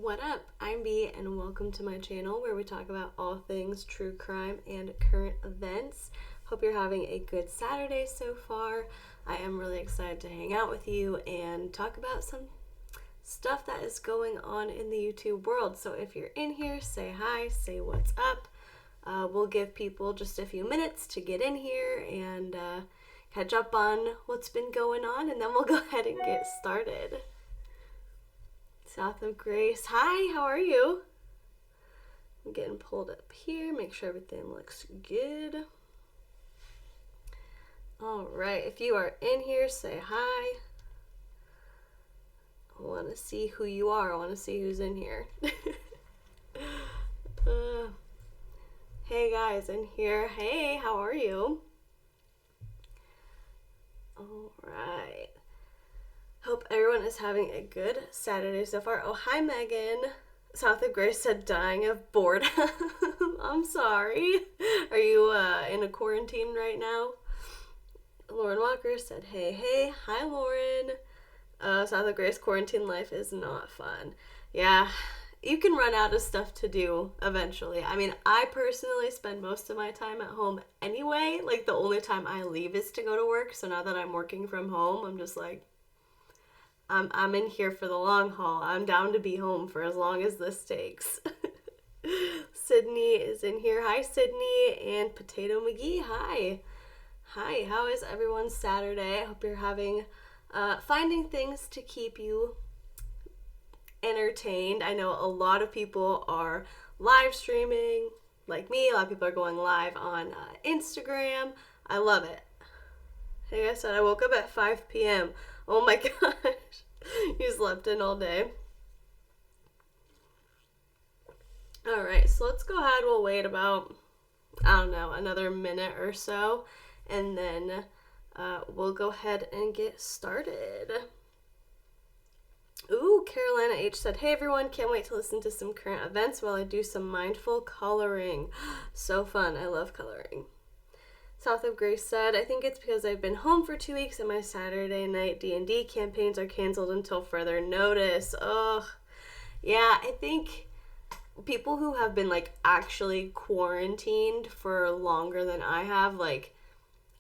What up? I'm B and welcome to my channel where we talk about all things true crime and current events. Hope you're having a good Saturday so far. I am really excited to hang out with you and talk about some stuff that is going on in the YouTube world. So if you're in here, say hi, say what's up. We'll give people just a few minutes to get in here and catch up on what's been going on, and then we'll go ahead and get started. South of Grace, hi, how are you? I'm getting pulled up here, make sure everything looks good. Alright, if you are in here, say hi. I want to see who you are, I want to see who's in here. Hey guys in here, hey, how are you? Alright. Hope everyone is having a good Saturday so far. Oh, hi, Megan. South of Grace said dying of boredom. I'm sorry. Are you in a quarantine right now? Lauren Walker said, hey. Hi, Lauren. South of Grace, quarantine life is not fun. Yeah, you can run out of stuff to do eventually. I mean, I personally spend most of my time at home anyway. Like, the only time I leave is to go to work. So now that I'm working from home, I'm just like, I'm in here for the long haul. I'm down to be home for as long as this takes. Sydney is in here. Hi, Sydney. And Potato McGee. Hi. How is everyone's Saturday? I hope you're having, finding things to keep you entertained. I know a lot of people are live streaming, like me. A lot of people are going live on Instagram. I love it. Like I said, I woke up at 5 p.m. Oh my gosh. You slept in all day. Alright, so let's go ahead. We'll wait about, another minute or so. And then we'll go ahead and get started. Ooh, Carolina H said, hey everyone, can't wait to listen to some current events while I do some mindful coloring. So fun. I love coloring. South of Grace said, I think it's because I've been home for 2 weeks and my Saturday night D&D campaigns are canceled until further notice. Ugh. Yeah, I think people who have been, actually quarantined for longer than I have,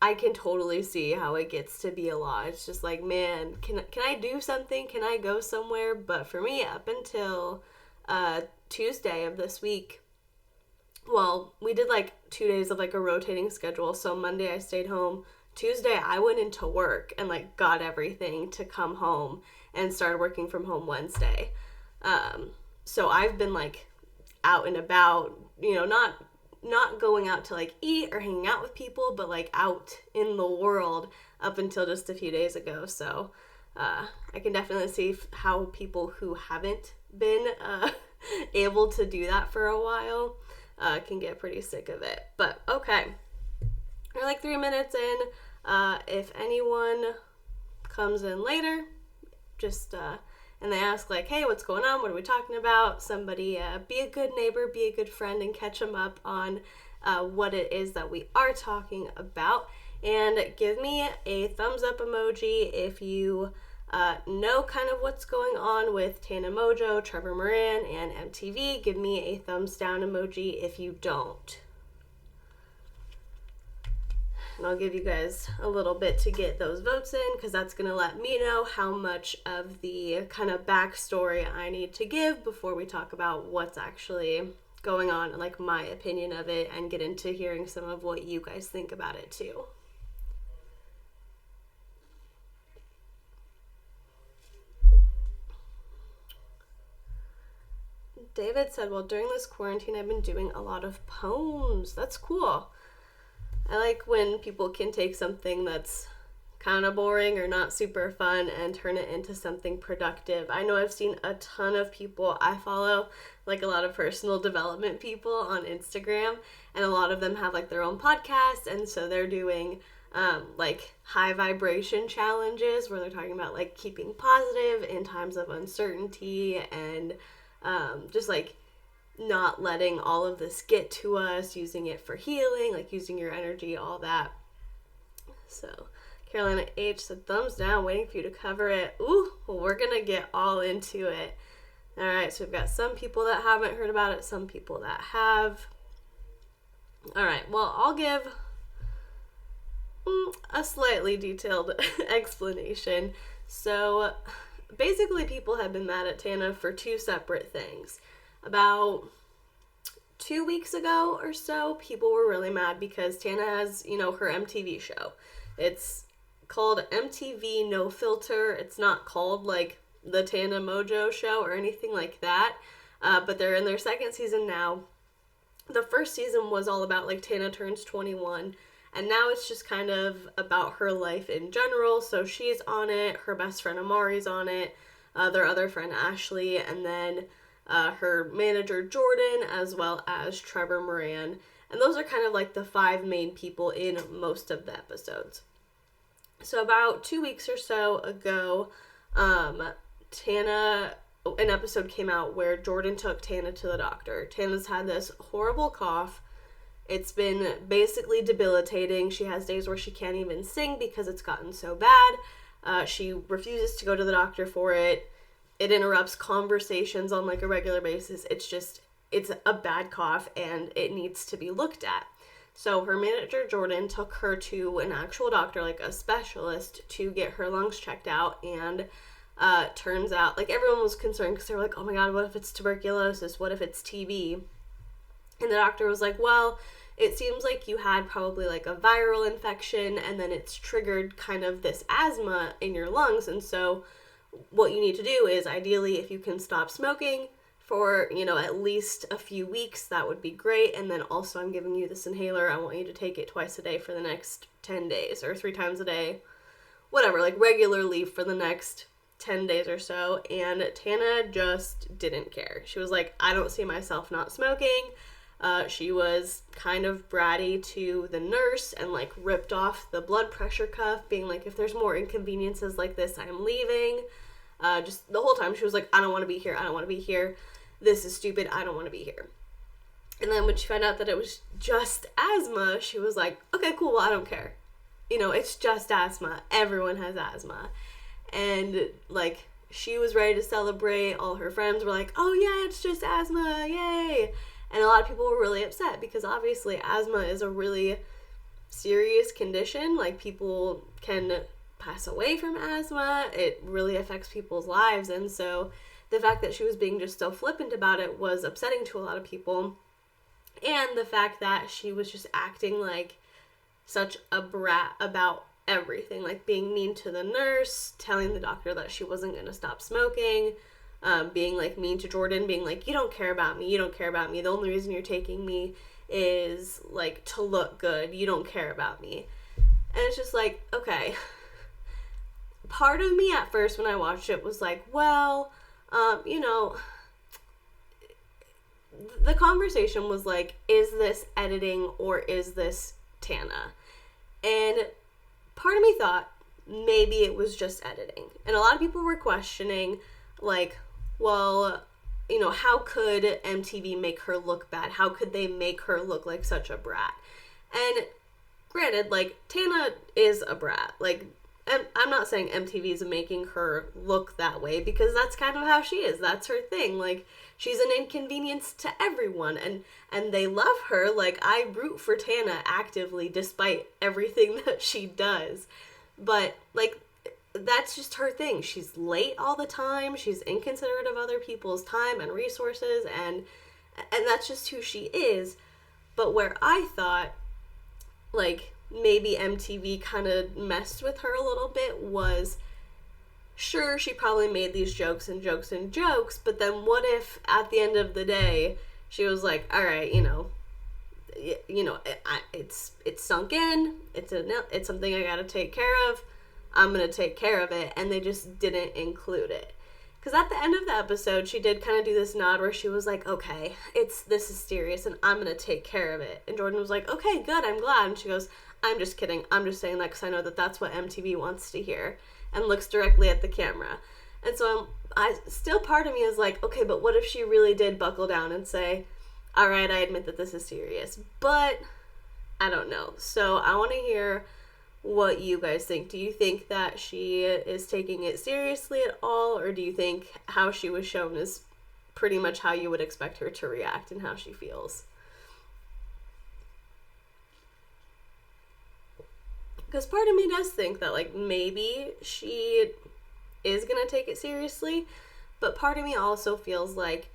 I can totally see how it gets to be a lot. It's just like, man, can I do something? Can I go somewhere? But for me, up until Tuesday of this week, well, we did 2 days of a rotating schedule. So Monday I stayed home. Tuesday I went into work and got everything to come home and started working from home Wednesday. So I've been out and about, not going out to eat or hanging out with people, but out in the world up until just a few days ago. So I can definitely see how people who haven't been able to do that for a while can get pretty sick of it. But okay, we're 3 minutes in. If anyone comes in later, just and they ask hey, what's going on, what are we talking about, somebody be a good neighbor, be a good friend, and catch them up on what it is that we are talking about. And give me a thumbs up emoji if you know kind of what's going on with Tana Mongeau, Trevor Moran, and MTV. Give me a thumbs down emoji if you don't. And I'll give you guys a little bit to get those votes in, because that's going to let me know how much of the kind of backstory I need to give before we talk about what's actually going on, and my opinion of it, and get into hearing some of what you guys think about it too. David said, well, during this quarantine, I've been doing a lot of poems. That's cool. I like when people can take something that's kind of boring or not super fun and turn it into something productive. I know I've seen a ton of people. I follow a lot of personal development people on Instagram, and a lot of them have their own podcast, and so they're doing high vibration challenges where they're talking about keeping positive in times of uncertainty, and just not letting all of this get to us, using it for healing, using your energy, all that. So Carolina H said, thumbs down, waiting for you to cover it. Ooh, well, we're gonna get all into it. Alright, so we've got some people that haven't heard about it, some people that have. Alright, well, I'll give a slightly detailed explanation. So, basically, people have been mad at Tana for two separate things. About 2 weeks ago or so, people were really mad because Tana has, her MTV show. It's called MTV No Filter. It's not called, like, the Tana Mongeau show or anything like that, but they're in their second season now. The first season was all about, like, Tana turns 21, and now it's just kind of about her life in general. So she's on it, her best friend Amari's on it, their other friend Ashley, and then her manager Jordan, as well as Trevor Moran. And those are kind of like the 5 main people in most of the episodes. So about 2 weeks or so ago, an episode came out where Jordan took Tana to the doctor. Tana's had this horrible cough. It's been basically debilitating. She has days where she can't even sing because it's gotten so bad. She refuses to go to the doctor for it. It interrupts conversations on, like, a regular basis. It's a bad cough and it needs to be looked at. So her manager Jordan took her to an actual doctor, like a specialist, to get her lungs checked out. And turns out, like, everyone was concerned because they were like, oh my god, what if it's tuberculosis? What if it's TB? And the doctor was like, well, it seems like you had probably, like, a viral infection, and then it's triggered kind of this asthma in your lungs. And so what you need to do is, ideally, if you can stop smoking for, at least a few weeks, that would be great. And then also, I'm giving you this inhaler. I want you to take it twice a day for the next 10 days, or 3 times a day, whatever, like, regularly for the next 10 days or so. And Tana just didn't care. She was like, I don't see myself not smoking. She was kind of bratty to the nurse and, like, ripped off the blood pressure cuff, being like, if there's more inconveniences like this, I'm leaving. Just the whole time she was like, I don't want to be here. I don't want to be here. This is stupid. I don't want to be here. And then when she found out that it was just asthma, she was like, okay, cool. Well, I don't care. It's just asthma. Everyone has asthma. And, like, she was ready to celebrate. All her friends were like, oh yeah, it's just asthma, yay. And a lot of people were really upset because obviously asthma is a really serious condition. Like, people can pass away from asthma. It really affects people's lives. And so the fact that she was being just so flippant about it was upsetting to a lot of people. And the fact that she was just acting like such a brat about everything, like being mean to the nurse, telling the doctor that she wasn't going to stop smoking, being, like, mean to Jordan, being like, you don't care about me, the only reason you're taking me is, like, to look good, you don't care about me. And it's just like, okay, part of me at first when I watched it was like, well, the conversation was like, is this editing or is this Tana? And part of me thought maybe it was just editing. And a lot of people were questioning, like, well, how could MTV make her look bad? How could they make her look like such a brat? And granted, like, Tana is a brat. Like, I'm not saying MTV is making her look that way, because that's kind of how she is. That's her thing. Like, she's an inconvenience to everyone, and they love her. Like, I root for Tana actively despite everything that she does. But, like, that's just her thing. She's late all the time. She's inconsiderate of other people's time and resources, and that's just who she is. But where I thought, like, maybe MTV kind of messed with her a little bit was, sure, she probably made these jokes, but then what if at the end of the day she was like, all right, it's sunk in, it's something I gotta take care of, I'm gonna take care of it, and they just didn't include it. Because at the end of the episode, she did kind of do this nod where she was like, okay, this is serious, and I'm gonna take care of it. And Jordan was like, okay, good, I'm glad. And she goes, I'm just kidding. I'm just saying that because I know that that's what MTV wants to hear, and looks directly at the camera. And so still part of me is like, okay, but what if she really did buckle down and say, all right, I admit that this is serious, but I don't know. So I want to hear what you guys think. Do you think that she is taking it seriously at all, or do you think how she was shown is pretty much how you would expect her to react and how she feels. Because part of me does think that, like, maybe she is going to take it seriously, but part of me also feels like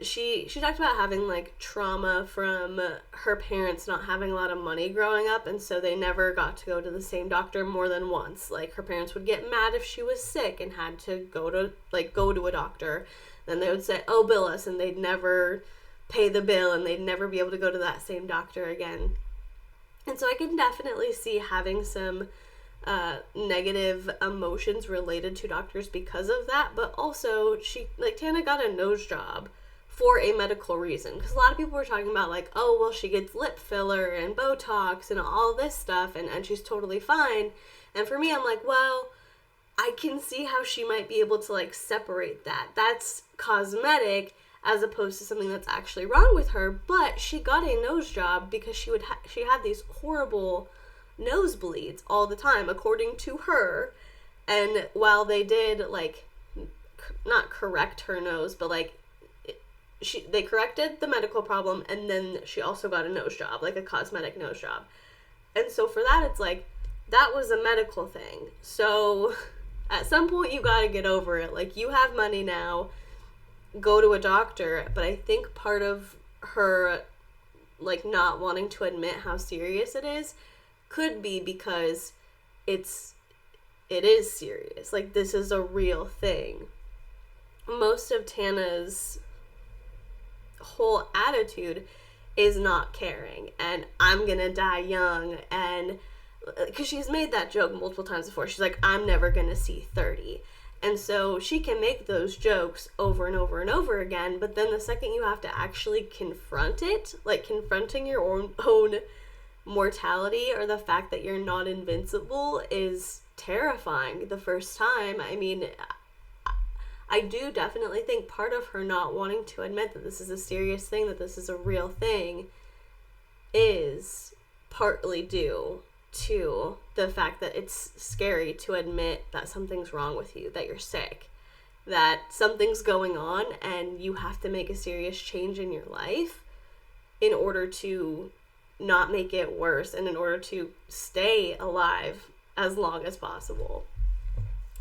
she talked about having, like, trauma from her parents not having a lot of money growing up, and so they never got to go to the same doctor more than once. Like, her parents would get mad if she was sick and had to go to a doctor. Then they would say, oh, bill us, and they'd never pay the bill, and they'd never be able to go to that same doctor again. And so I can definitely see having some negative emotions related to doctors because of that, but also Tana got a nose job for a medical reason, because a lot of people were talking about, like, oh, well, she gets lip filler and Botox and all this stuff, and she's totally fine. And for me, I'm like, well, I can see how she might be able to, like, separate that. That's cosmetic as opposed to something that's actually wrong with her, but she got a nose job because she had these horrible nosebleeds all the time, according to her. And while they did, like, not correct her nose, but, like, they corrected the medical problem, and then she also got a nose job, like a cosmetic nose job. And so for that, it's like, that was a medical thing. So at some point, you gotta get over it. Like, you have money now, go to a doctor. But I think part of her, like, not wanting to admit how serious it is could be because it is serious. Like, this is a real thing. Most of Tana's whole attitude is not caring, and I'm gonna die young, and because she's made that joke multiple times before. She's like, I'm never gonna see 30. And so she can make those jokes over and over and over again, but then the second you have to actually confront it, like confronting your own mortality or the fact that you're not invincible, is terrifying the first time. I mean, I do definitely think part of her not wanting to admit that this is a serious thing, that this is a real thing, is partly due to the fact that it's scary to admit that something's wrong with you, that you're sick, that something's going on, and you have to make a serious change in your life in order to not make it worse and in order to stay alive as long as possible.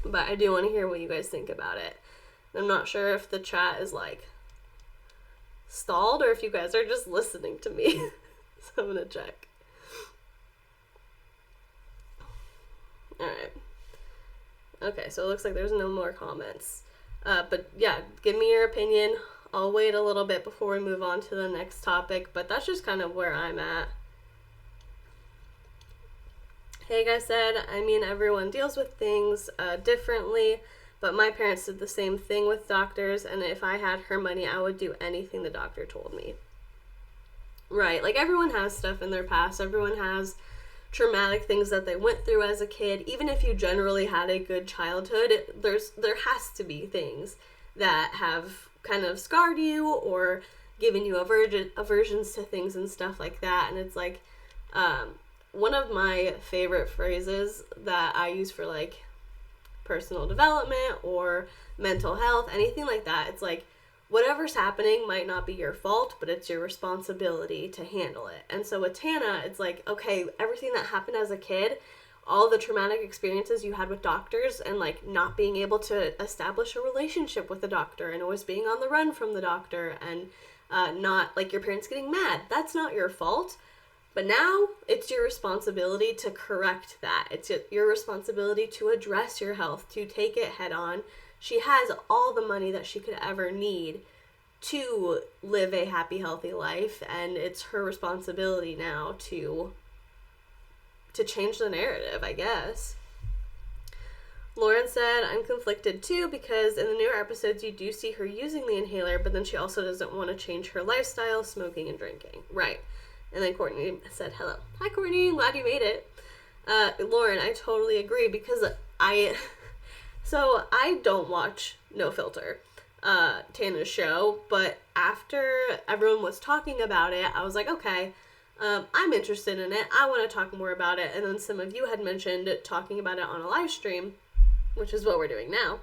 But I do want to hear what you guys think about it. I'm not sure if the chat is, like, stalled or if you guys are just listening to me. So I'm gonna check. Alright. Okay, so it looks like there's no more comments. But yeah, give me your opinion. I'll wait a little bit before we move on to the next topic, but that's just kind of where I'm at. Hey guys said, I mean, everyone deals with things differently, but my parents did the same thing with doctors, and if I had her money, I would do anything the doctor told me. Right, like, everyone has stuff in their past. Everyone has traumatic things that they went through as a kid. Even if you generally had a good childhood, there has to be things that have kind of scarred you or given you aversions to things and stuff like that. And it's like, one of my favorite phrases that I use for, like, personal development or mental health, anything like that, it's like, whatever's happening might not be your fault, but it's your responsibility to handle it. And so with Tana, it's like, okay, everything that happened as a kid, all the traumatic experiences you had with doctors, and, like, not being able to establish a relationship with the doctor and always being on the run from the doctor, and not, like, your parents getting mad, that's not your fault. But now it's your responsibility to correct that. It's your responsibility to address your health, to take it head on. She has all the money that she could ever need to live a happy, healthy life, and it's her responsibility now to change the narrative, I guess. Lauren said, I'm conflicted too, because in the newer episodes you do see her using the inhaler, but then she also doesn't want to change her lifestyle, smoking and drinking. Right. And then Courtney said, hello. Hi, Courtney. I'm glad you made it. Lauren, I totally agree, because I don't watch No Filter, Tana's show, but after everyone was talking about it, I was like, okay, I'm interested in it. I want to talk more about it. And then some of you had mentioned talking about it on a live stream, which is what we're doing now.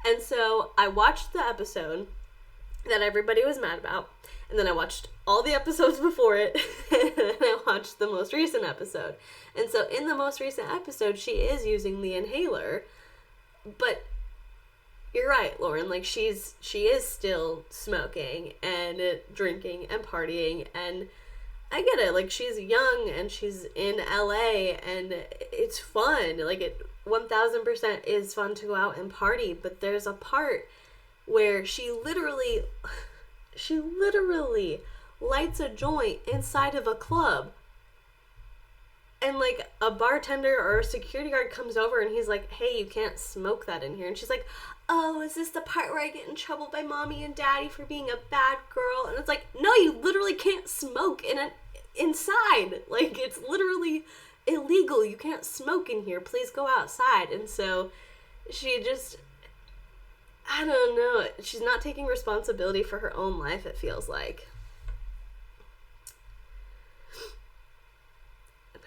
And so I watched the episode that everybody was mad about, and then I watched all the episodes before it, and then I watched the most recent episode. And so in the most recent episode, she is using the inhaler, but you're right, Lauren, like she is still smoking and drinking and partying, and I get it, like she's young and she's in LA and it's fun, like it 1000% is fun to go out and party, but there's a part where she literally lights a joint inside of a club, and like a bartender or a security guard comes over and he's like, hey, you can't smoke that in here, and she's like, oh, is this the part where I get in trouble by mommy and daddy for being a bad girl? And it's like, no, you literally can't smoke inside, like it's literally illegal, you can't smoke in here, please go outside. And so she just, I don't know, she's not taking responsibility for her own life, it feels like.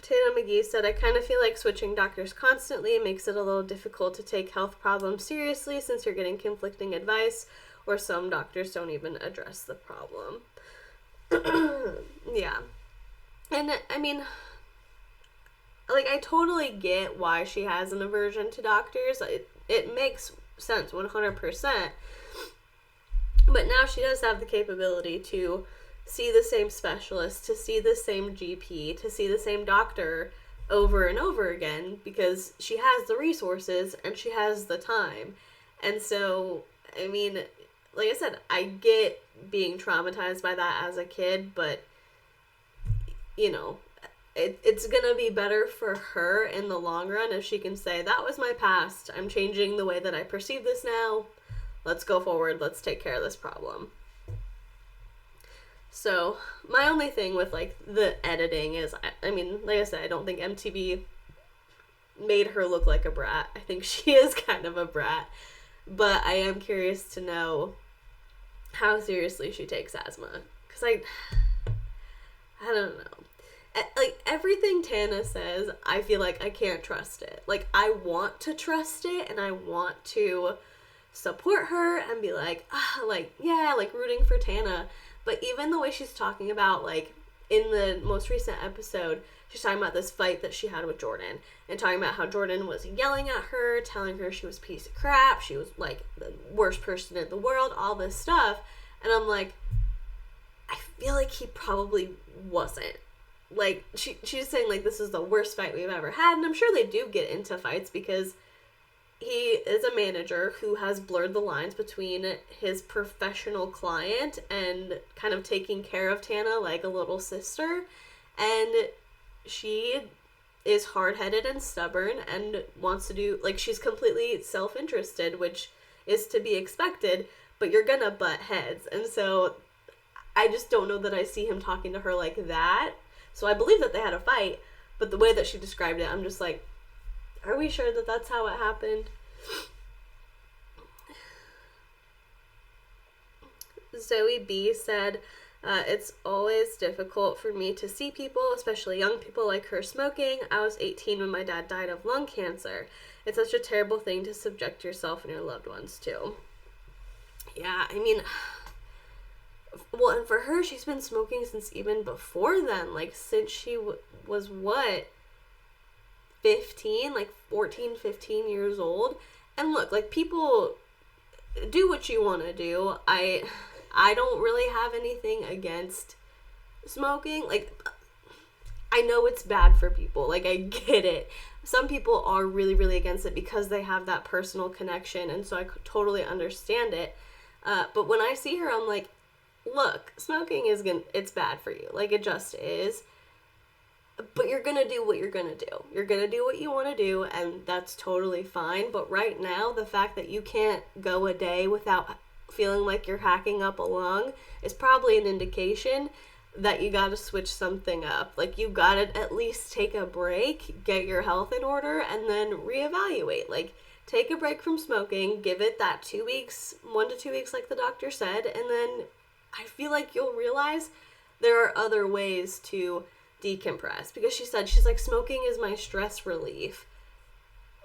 Tana McGee said, I kind of feel like switching doctors constantly makes it a little difficult to take health problems seriously since you're getting conflicting advice, or some doctors don't even address the problem. Yeah. And, I mean, like, I totally get why she has an aversion to doctors. It makes sense, 100%. But now she does have the capability to see the same specialist, to see the same GP, to see the same doctor over and over again, because she has the resources and she has the time. And so, I mean, like I said, I get being traumatized by that as a kid, but, you know, it's gonna be better for her in the long run if she can say, that was my past, I'm changing the way that I perceive this now, let's go forward, let's take care of this problem. So, my only thing with, like, the editing is, I mean, like I said, I don't think MTV made her look like a brat. I think she is kind of a brat. But I am curious to know how seriously she takes asthma. Because I don't know. Like, everything Tana says, I feel like I can't trust it. Like, I want to trust it, and I want to support her and be like, like, yeah, like, rooting for Tana. But even the way she's talking about, like, in the most recent episode, she's talking about this fight that she had with Jordan, and talking about how Jordan was yelling at her, telling her she was a piece of crap, she was, like, the worst person in the world, all this stuff. And I'm like, I feel like he probably wasn't. Like, she's saying, like, this is the worst fight we've ever had, and I'm sure they do get into fights because he is a manager who has blurred the lines between his professional client and kind of taking care of Tana like a little sister. And she is hard-headed and stubborn and wants to do, like, she's completely self-interested, which is to be expected, but you're gonna butt heads. And so I just don't know that I see him talking to her like that. So I believe that they had a fight, but the way that she described it, I'm just like, are we sure that that's how it happened? Zoe B said, it's always difficult for me to see people, especially young people like her, smoking. I was 18 when my dad died of lung cancer. It's such a terrible thing to subject yourself and your loved ones to. Yeah, I mean, well, and for her, she's been smoking since even before then, like, since she was, what, 15, like 14, 15 years old. And look, like, people do what you want to do. I don't really have anything against smoking. Like, I know it's bad for people. Like, I get it. Some people are really, really against it because they have that personal connection, and so I totally understand it. But when I see her, I'm like, look, smoking it's bad for you. Like, it just is. But you're gonna do what you're gonna do. You're gonna do what you want to do, and that's totally fine. But right now, the fact that you can't go a day without feeling like you're hacking up a lung is probably an indication that you gotta switch something up. Like, you gotta at least take a break, get your health in order, and then reevaluate. Like, take a break from smoking, give it that 2 weeks, 1 to 2 weeks like the doctor said, and then I feel like you'll realize there are other ways to decompress. Because she's like, smoking is my stress relief.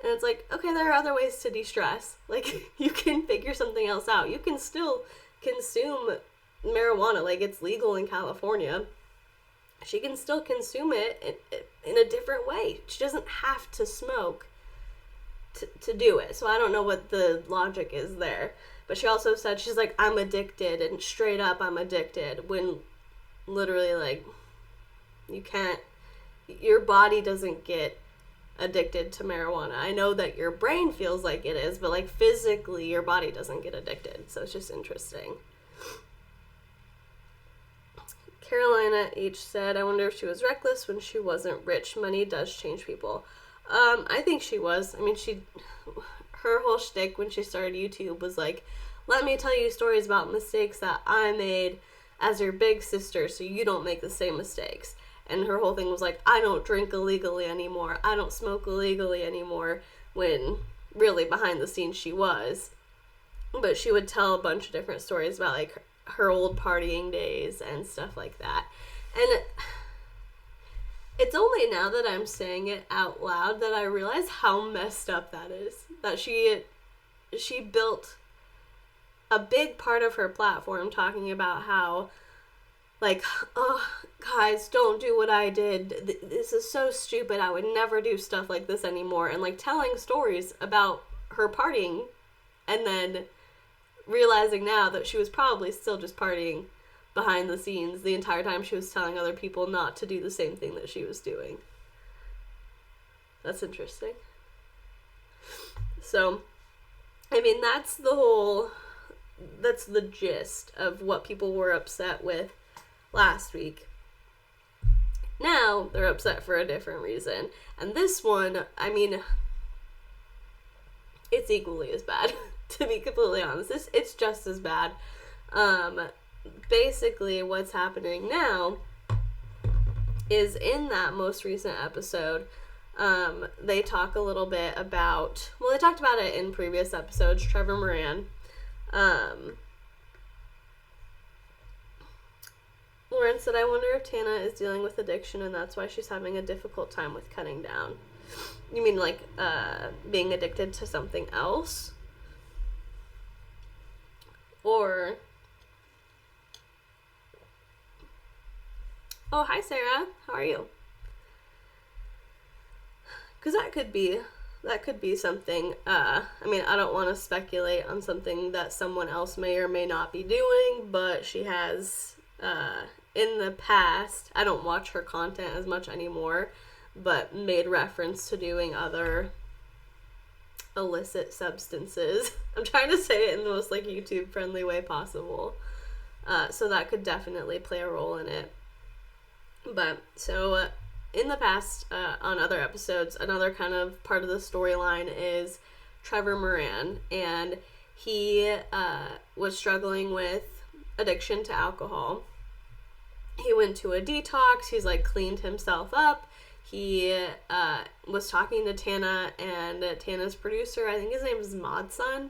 And it's like, okay, there are other ways to de-stress. Like, you can figure something else out. You can still consume marijuana. Like, it's legal in California. She can still consume it in a different way. She doesn't have to smoke to do it. So I don't know what the logic is there. But she also said, she's like, I'm addicted, and straight up I'm addicted, when literally, like, you can't, your body doesn't get addicted to marijuana. I know that your brain feels like it is, but, like, physically your body doesn't get addicted. So it's just interesting. Carolina H said, I wonder if she was reckless when she wasn't rich. Money does change people. I think she was. I mean, her whole shtick when she started YouTube was like, let me tell you stories about mistakes that I made as your big sister so you don't make the same mistakes. And her whole thing was like, I don't drink illegally anymore. I don't smoke illegally anymore, when really behind the scenes she was. But she would tell a bunch of different stories about, like, her old partying days and stuff like that. And it's only now that I'm saying it out loud that I realize how messed up that is. That she built a big part of her platform talking about how, like, oh, guys, don't do what I did. This is so stupid. I would never do stuff like this anymore. And, like, telling stories about her partying, and then realizing now that she was probably still just partying behind the scenes the entire time she was telling other people not to do the same thing that she was doing. That's interesting. So, I mean, that's the gist of what people were upset with last week. Now, they're upset for a different reason. And this one, I mean, it's equally as bad. To be completely honest, it's just as bad. Basically, what's happening now is, in that most recent episode, they talk a little bit about, well, they talked about it in previous episodes, Trevor Moran. Lauren said, I wonder if Tana is dealing with addiction and that's why she's having a difficult time with cutting down. You mean, like, being addicted to something else? Or, oh, hi, Sarah. How are you? Because that could be something. I mean, I don't want to speculate on something that someone else may or may not be doing, but she has, in the past, I don't watch her content as much anymore, but made reference to doing other illicit substances. I'm trying to say it in the most, like, YouTube friendly way possible. So that could definitely play a role in it. But so in the past, on other episodes, another kind of part of the storyline is Trevor Moran, and he was struggling with addiction to alcohol. He went to a detox. He's, like, cleaned himself up. He was talking to Tana and Tana's producer, I think his name is Modson,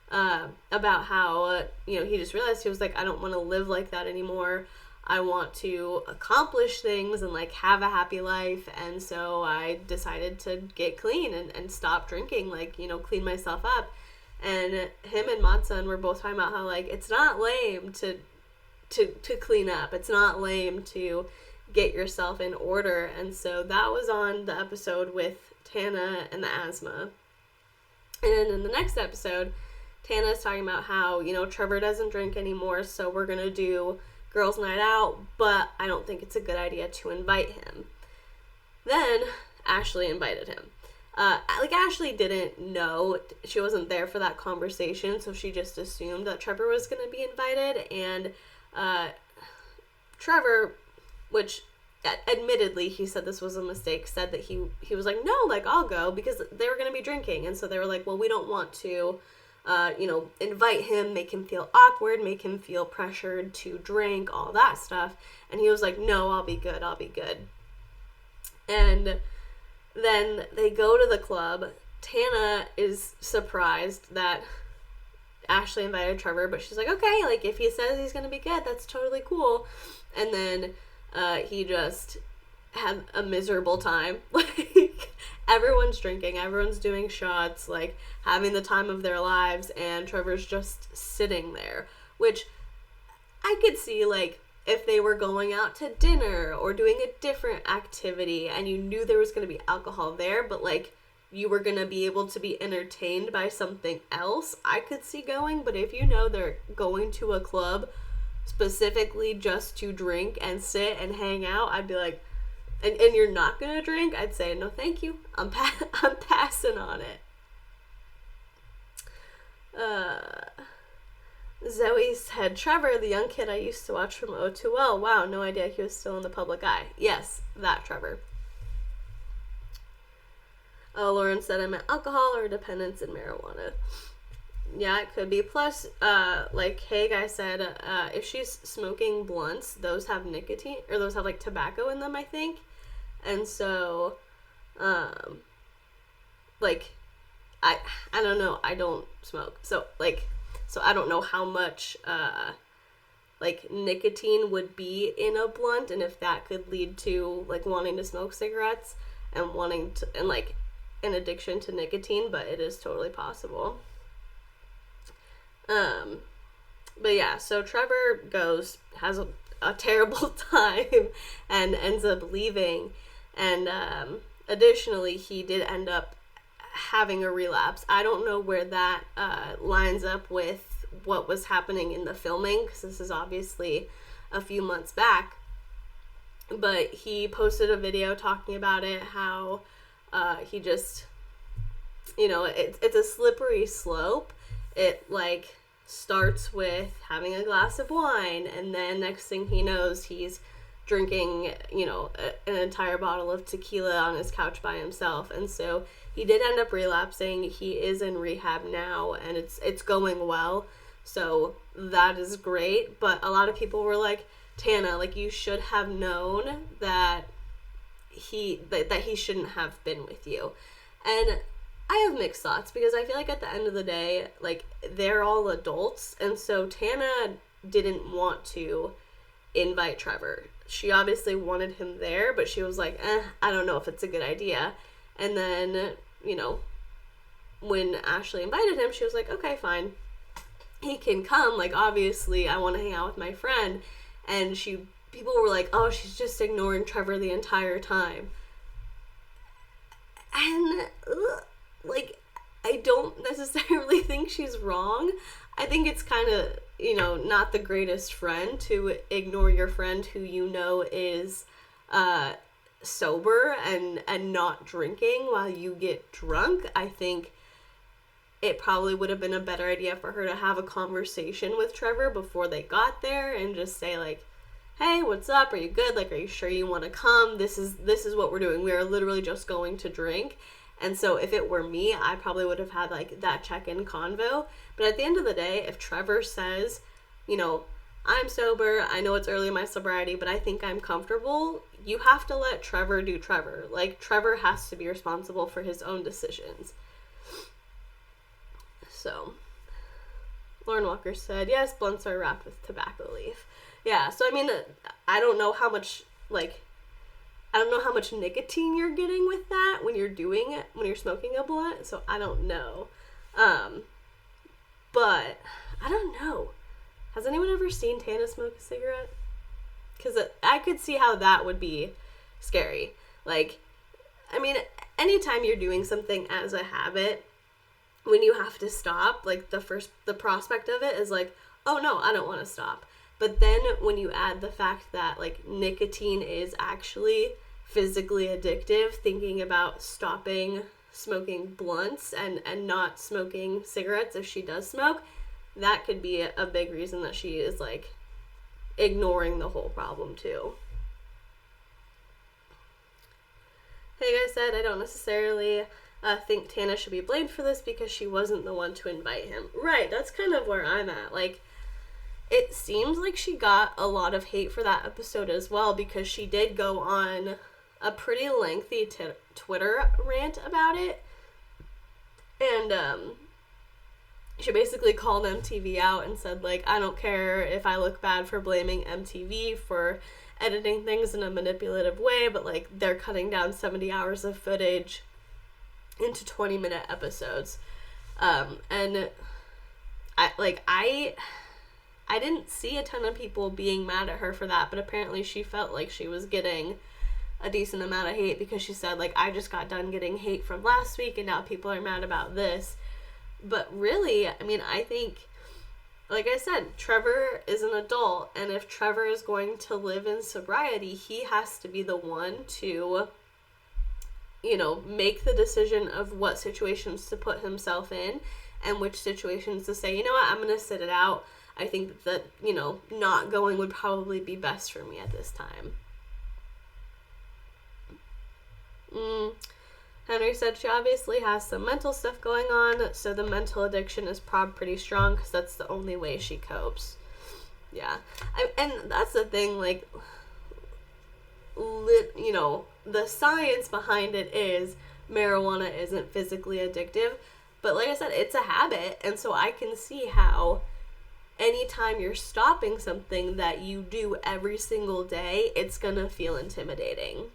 about how, you know, he just realized, he was like, I don't want to live like that anymore. I want to accomplish things and, like, have a happy life. And so I decided to get clean and stop drinking, like, you know, clean myself up. And him and Modson were both talking about how, like, it's not lame to clean up. It's not lame to get yourself in order. And so that was on the episode with Tana and the asthma. And then in the next episode, Tana is talking about how, you know, Trevor doesn't drink anymore, so we're gonna do girls' night out, but I don't think it's a good idea to invite him. Then Ashley invited him. Ashley didn't know, she wasn't there for that conversation, so she just assumed that Trevor was gonna be invited. And Trevor, which admittedly he said this was a mistake, said that he was like, no, like, I'll go, because they were going to be drinking. And so they were like, well, we don't want to invite him, make him feel awkward, make him feel pressured to drink, all that stuff. And he was like, no, I'll be good. And then they go to the club. Tana is surprised that Ashley invited Trevor, but she's like, okay, like, if he says he's gonna be good, that's totally cool. And then he just had a miserable time. Like, everyone's drinking, everyone's doing shots, like, having the time of their lives, and Trevor's just sitting there, which I could see, like, if they were going out to dinner or doing a different activity and you knew there was going to be alcohol there, but, like, you were going to be able to be entertained by something else, I could see going. But if you know they're going to a club specifically just to drink and sit and hang out, I'd be like, and you're not going to drink, I'd say, no thank you. I'm passing on it. Zoe said, Trevor, the young kid I used to watch from O2L. Wow, no idea he was still in the public eye. Yes, that Trevor. Oh, Lauren said I meant alcohol or dependence in marijuana. Yeah, it could be. Plus, like Haig, I said, if she's smoking blunts, those have nicotine, or those have, like, tobacco in them, I think. And so, like, I don't know. I don't smoke. So I don't know how much, like, nicotine would be in a blunt, and if that could lead to, like, wanting to smoke cigarettes and wanting to, and, like, an addiction to nicotine, but it is totally possible. But yeah, so Trevor has a terrible time and ends up leaving, and additionally he did end up having a relapse. I don't know where that lines up with what was happening in the filming, because this is obviously a few months back, but he posted a video talking about it, how he just, you know, it's a slippery slope. It, like, starts with having a glass of wine, and then next thing he knows, he's drinking, you know, an entire bottle of tequila on his couch by himself. And so he did end up relapsing. He is in rehab now, and it's going well, so that is great. But a lot of people were like, Tana, like, you should have known that he shouldn't have been with you. And I have mixed thoughts, because I feel like at the end of the day, like, they're all adults, and so Tana didn't want to invite Trevor. She obviously wanted him there, but she was like, I don't know if it's a good idea. And then, you know, when Ashley invited him, she was like, okay, fine, he can come, like, obviously I want to hang out with my friend. And people were like, oh, she's just ignoring Trevor the entire time. And, like, I don't necessarily think she's wrong. I think it's kind of, you know, not the greatest friend to ignore your friend who you know is sober and not drinking while you get drunk. I think it probably would have been a better idea for her to have a conversation with Trevor before they got there and just say, like, hey, what's up? Are you good? Like, are you sure you want to come? This is what we're doing. We are literally just going to drink. And so if it were me, I probably would have had, like, that check-in convo. But at the end of the day, if Trevor says, you know, I'm sober, I know it's early in my sobriety, but I think I'm comfortable, you have to let Trevor do Trevor. Like, Trevor has to be responsible for his own decisions. So, Lauren Walker said, yes, blunts are wrapped with tobacco leaf. Yeah, so I mean, I don't know how much, like, I don't know how much nicotine you're getting with that when you're doing it, when you're smoking a blunt, so I don't know. But, I don't know. Has anyone ever seen Tana smoke a cigarette? Because I could see how that would be scary. Like, I mean, anytime you're doing something as a habit, when you have to stop, like, the prospect of it is like, oh no, I don't want to stop. But then when you add the fact that, like, nicotine is actually physically addictive, thinking about stopping smoking blunts and not smoking cigarettes if she does smoke, that could be a big reason that she is, like, ignoring the whole problem too. Hey guys said, I don't necessarily think Tana should be blamed for this because she wasn't the one to invite him. Right, that's kind of where I'm at. Like, it seems like she got a lot of hate for that episode as well, because she did go on a pretty lengthy Twitter rant about it. And she basically called MTV out and said, like, I don't care if I look bad for blaming MTV for editing things in a manipulative way, but, like, they're cutting down 70 hours of footage into 20-minute episodes. And I didn't see a ton of people being mad at her for that, but apparently she felt like she was getting a decent amount of hate because she said, like, I just got done getting hate from last week and now people are mad about this. But really, I mean, I think, like I said, Trevor is an adult, and if Trevor is going to live in sobriety, he has to be the one to, make the decision of what situations to put himself in and which situations to say, you know what, I'm going to sit it out. I think that, not going would probably be best for me at this time. Henry said she obviously has some mental stuff going on, so the mental addiction is pretty strong because that's the only way she copes. Yeah. And that's the thing, like, the science behind it is marijuana isn't physically addictive, but like I said, it's a habit, and so I can see how anytime you're stopping something that you do every single day, it's gonna feel intimidating.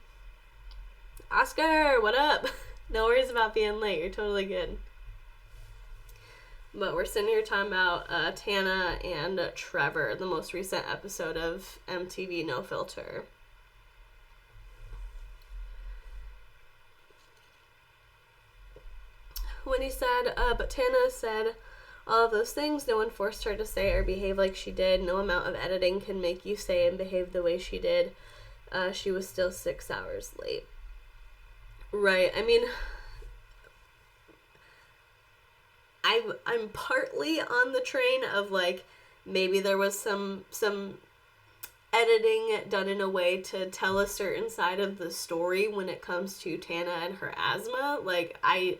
Oscar, what up? No worries about being late. You're totally good. But we're sitting here talking about Tana and Trevor, the most recent episode of MTV No Filter. When he said, but Tana said all of those things no one forced her to say or behave like she did. No amount of editing can make you say and behave the way she did. She was still 6 hours late. Right. I mean, I'm partly on the train of, like, maybe there was some editing done in a way to tell a certain side of the story when it comes to Tana and her asthma. Like, I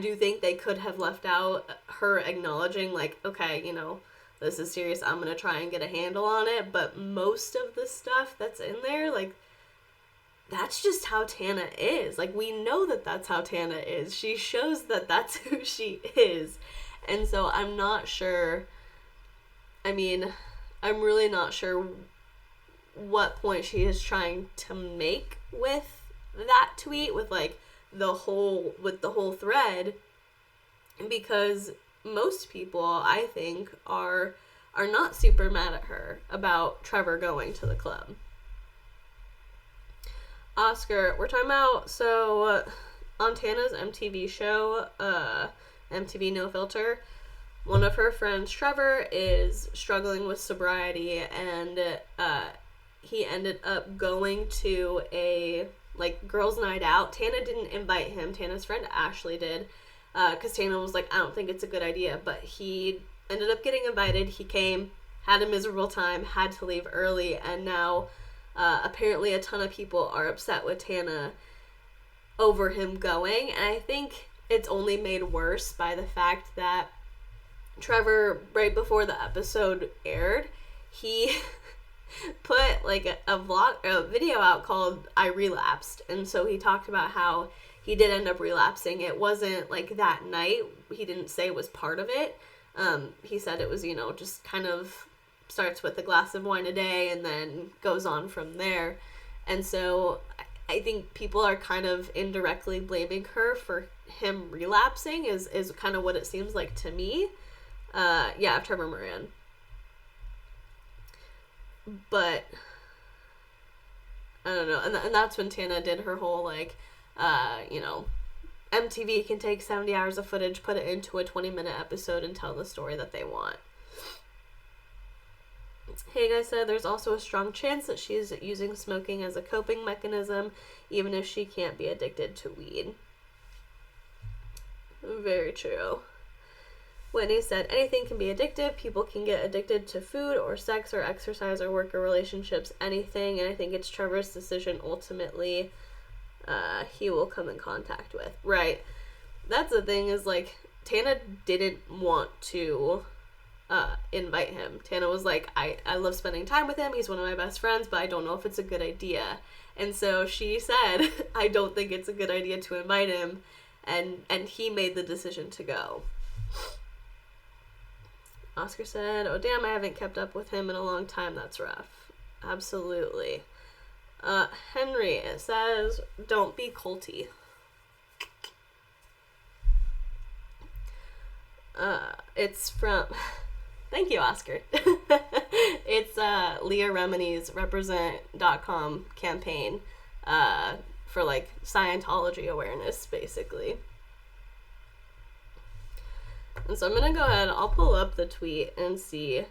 do think they could have left out her acknowledging, like, okay, this is serious, I'm gonna try and get a handle on it, but most of the stuff that's in there, like, that's just how Tana is. Like, we know that that's how Tana is. She shows that that's who she is. And so I'm not sure, I'm really not sure what point she is trying to make with that tweet, with, like, the whole thread, because most people, I think, are not super mad at her about Trevor going to the club. Oscar, we're talking about, so on Tana's MTV show, MTV No Filter, one of her friends, Trevor, is struggling with sobriety, and he ended up going to a, like, girls' night out. Tana didn't invite him. Tana's friend Ashley did, because Tana was like, I don't think it's a good idea, but he ended up getting invited. He came, had a miserable time, had to leave early, and now apparently a ton of people are upset with Tana over him going, and I think it's only made worse by the fact that Trevor, right before the episode aired, he put, like, a video out called I Relapsed, and so he talked about how he did end up relapsing. It wasn't, like, that night. He didn't say it was part of it. He said it was, just kind of starts with a glass of wine a day and then goes on from there. And so I think people are kind of indirectly blaming her for him relapsing is kind of what it seems like to me. Trevor Moran. But I don't know. And that's when Tana did her whole, like, MTV can take 70 hours of footage, put it into a 20-minute episode, and tell the story that they want. Hey guys said there's also a strong chance that she's using smoking as a coping mechanism, even if she can't be addicted to weed. Very true. Whitney said anything can be addictive. People can get addicted to food or sex or exercise or work or relationships, anything, and I think it's Trevor's decision ultimately he will come in contact with. Right. That's the thing, is, like, Tana didn't want to invite him. Tana was like, I love spending time with him, he's one of my best friends, but I don't know if it's a good idea. And so she said, I don't think it's a good idea to invite him, and he made the decision to go. Oscar said, oh damn, I haven't kept up with him in a long time, that's rough. Absolutely. Henry, it says, don't be culty. It's from, thank you, Oscar. It's Leah Remini's Represent.com campaign for like Scientology awareness, basically. And so I'm gonna go ahead, I'll pull up the tweet and see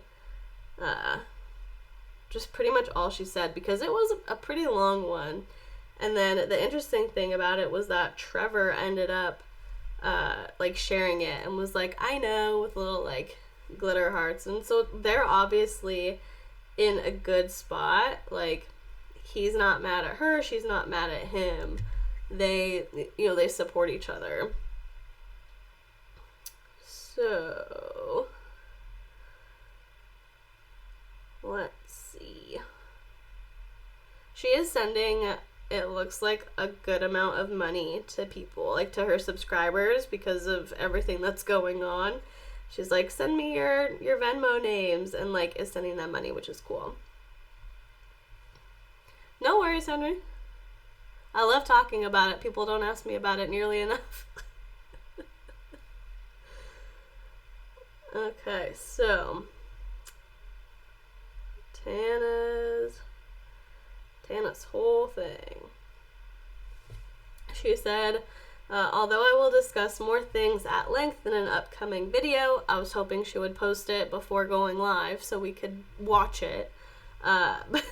just pretty much all she said, because it was a pretty long one. And then the interesting thing about it was that Trevor ended up like sharing it and was like, I know, with little like glitter hearts. And so they're obviously in a good spot. Like, he's not mad at her, she's not mad at him. They, you know, they support each other. So let's see. She is sending, it looks like, a good amount of money to people, like to her subscribers, because of everything that's going on. She's like, send me your Venmo names, and like is sending them money, which is cool. No worries, Henry. I love talking about it. People don't ask me about it nearly enough. Okay, so Tana's whole thing. She said, although I will discuss more things at length in an upcoming video, I was hoping she would post it before going live so we could watch it. But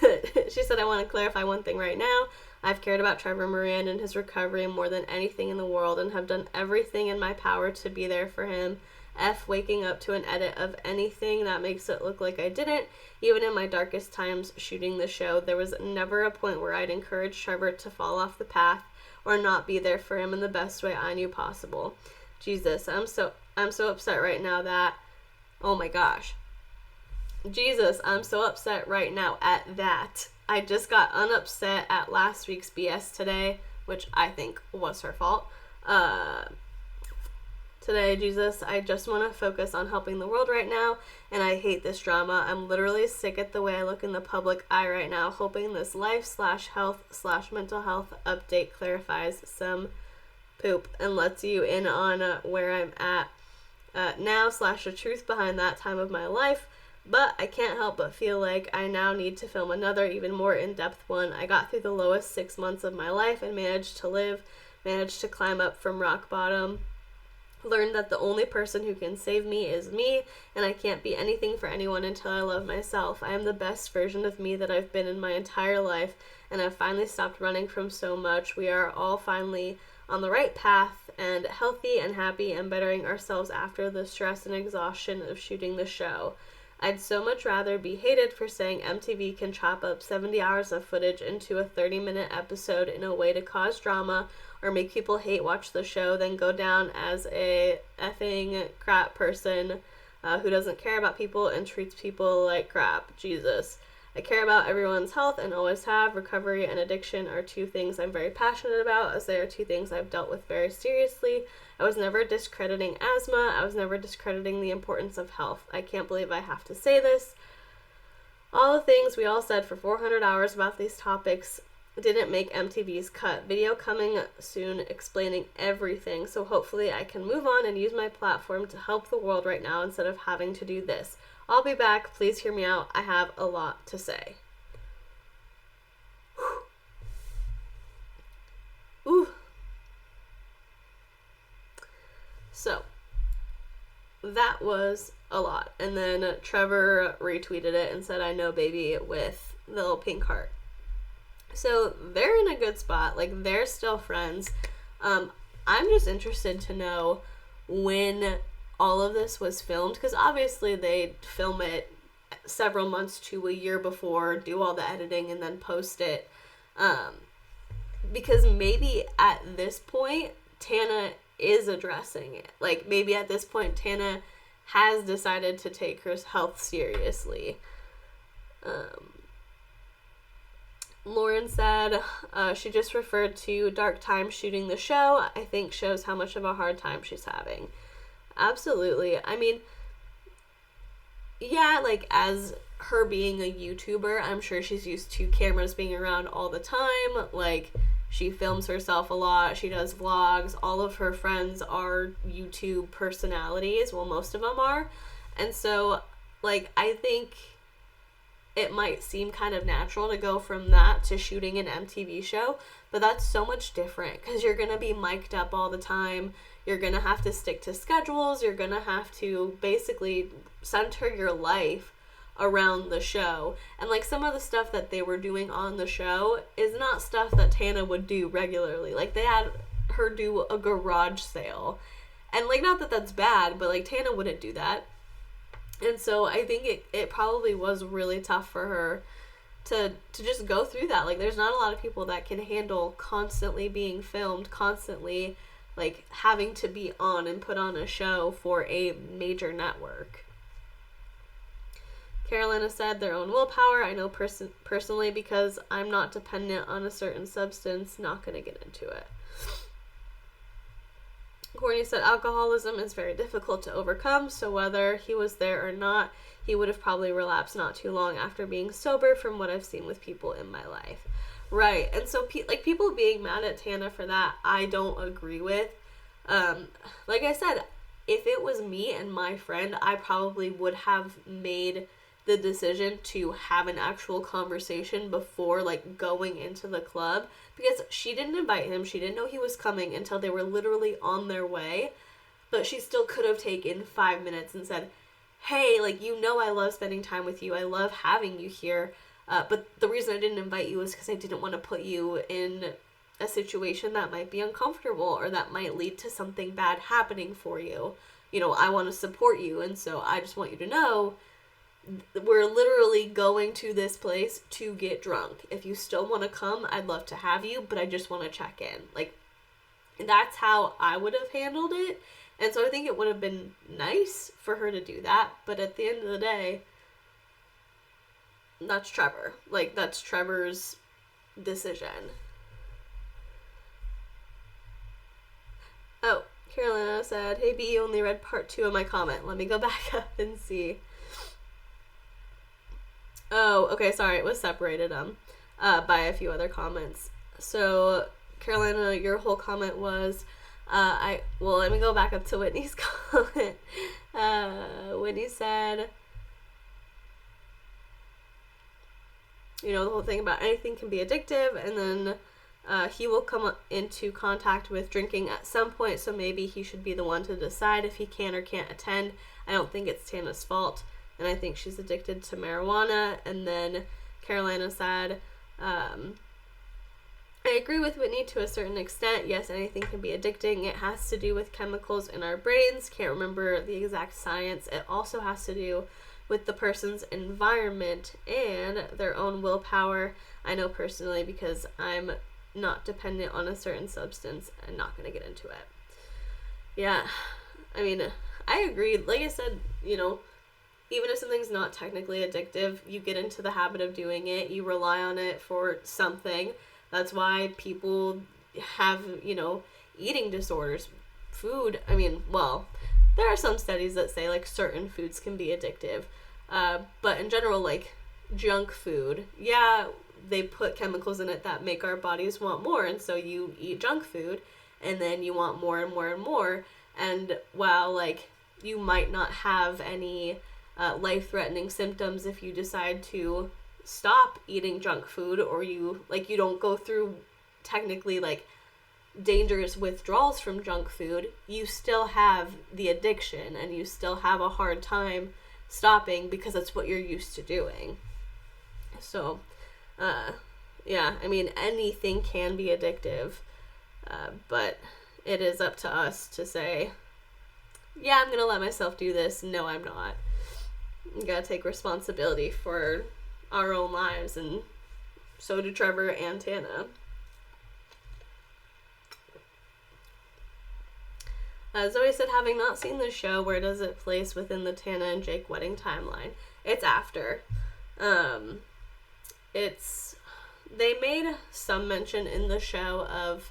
she said, I want to clarify one thing right now. I've cared about Trevor Moran and his recovery more than anything in the world, and have done everything in my power to be there for him. Waking up to an edit of anything that makes it look like I didn't. Even in my darkest times shooting the show, there was never a point where I'd encourage Trevor to fall off the path or not be there for him in the best way I knew possible. Jesus, I'm so upset right now that, oh my gosh. Jesus, I'm so upset right now at that. I just got unupset at last week's BS today, which I think was her fault. Today, Jesus, I just want to focus on helping the world right now, and I hate this drama. I'm literally sick at the way I look in the public eye right now, hoping this life/health/mental health update clarifies some poop and lets you in on where I'm at now / the truth behind that time of my life. But I can't help but feel like I now need to film another, even more in-depth one. I got through the lowest 6 months of my life and managed to climb up from rock bottom. Learned that the only person who can save me is me, and I can't be anything for anyone until I love myself. I am the best version of me that I've been in my entire life, and I've finally stopped running from so much. We are all finally on the right path and healthy and happy and bettering ourselves after the stress and exhaustion of shooting the show. I'd so much rather be hated for saying MTV can chop up 70 hours of footage into a 30-minute episode in a way to cause drama or make people hate watch the show than go down as a effing crap person who doesn't care about people and treats people like crap. Jesus. I care about everyone's health and always have. Recovery and addiction are two things I'm very passionate about, as they are two things I've dealt with very seriously. I was never discrediting asthma. I was never discrediting the importance of health. I can't believe I have to say this. All the things we all said for 400 hours about these topics didn't make MTV's cut. Video coming soon explaining everything, so hopefully I can move on and use my platform to help the world right now instead of having to do this. I'll be back. Please hear me out. I have a lot to say. Ooh. So, that was a lot. And then Trevor retweeted it and said, I know, baby, with the little pink heart. So, they're in a good spot. Like, they're still friends. I'm just interested to know when all of this was filmed, because obviously they film it several months to a year before, do all the editing, and then post it. Because maybe at this point, Tana is addressing it. Like, maybe at this point, Tana has decided to take her health seriously. Lauren said she just referred to dark time shooting the show. I think shows how much of a hard time she's having. Absolutely. I mean, yeah, like, as her being a YouTuber, I'm sure she's used to cameras being around all the time. Like, She films herself a lot. She does vlogs. All of her friends are YouTube personalities. Well, most of them are. And so, like, I think it might seem kind of natural to go from that to shooting an MTV show, but that's so much different because you're going to be mic'd up all the time. You're going to have to stick to schedules. You're going to have to basically center your life around the show. And like some of the stuff that they were doing on the show is not stuff that Tana would do regularly. Like they had her do a garage sale. And like not that that's bad, but like Tana wouldn't do that. And so I think it probably was really tough for her to just go through that. Like there's not a lot of people that can handle constantly being filmed, constantly like having to be on and put on a show for a major network. Carolina said their own willpower. I know personally because I'm not dependent on a certain substance. Not going to get into it. Courtney said alcoholism is very difficult to overcome, so whether he was there or not, he would have probably relapsed not too long after being sober from what I've seen with people in my life. Right, and so like people being mad at Tana for that, I don't agree with. Like I said, if it was me and my friend, I probably would have made the decision to have an actual conversation before like going into the club, because she didn't invite him. She didn't know he was coming until they were literally on their way, but she still could have taken 5 minutes and said, hey, like, you know, I love spending time with you. I love having you here. But the reason I didn't invite you is because I didn't want to put you in a situation that might be uncomfortable or that might lead to something bad happening for you. You know, I want to support you. And so I just want you to know we're literally going to this place to get drunk. If you still want to come, I'd love to have you, but I just want to check in. Like, that's how I would have handled it. And so I think it would have been nice for her to do that. But at the end of the day, that's Trevor. Like, that's Trevor's decision. Oh, Carolina said, hey B, you only read part 2 of my comment. Let me go back up and see. Oh, okay, sorry, it was separated by a few other comments. So, Carolina, your whole comment was, let me go back up to Whitney's comment. Whitney said, you know, the whole thing about anything can be addictive, and then he will come into contact with drinking at some point, so maybe he should be the one to decide if he can or can't attend. I don't think it's Tana's fault. And I think she's addicted to marijuana. And then Carolina said, I agree with Whitney to a certain extent. Yes, anything can be addicting. It has to do with chemicals in our brains. Can't remember the exact science. It also has to do with the person's environment and their own willpower. I know personally because I'm not dependent on a certain substance. I'm not going to get into it. Yeah, I mean, I agree. Like I said, you know, even if something's not technically addictive, you get into the habit of doing it. You rely on it for something. That's why people have, you know, eating disorders. Food, I mean, well, there are some studies that say, like, certain foods can be addictive. But in general, like, junk food, yeah, they put chemicals in it that make our bodies want more. And so you eat junk food, and then you want more and more and more. And while, like, you might not have any life-threatening symptoms if you decide to stop eating junk food, or you don't go through technically like dangerous withdrawals from junk food, you still have the addiction and you still have a hard time stopping because that's what you're used to doing. So yeah, I mean, anything can be addictive, but it is up to us to say, yeah, I'm gonna let myself do this. No, I'm not. You gotta take responsibility for our own lives, and so do Trevor and Tana. Zoe said, having not seen the show, where does it place within the Tana and Jake wedding timeline? It's after. They made some mention in the show of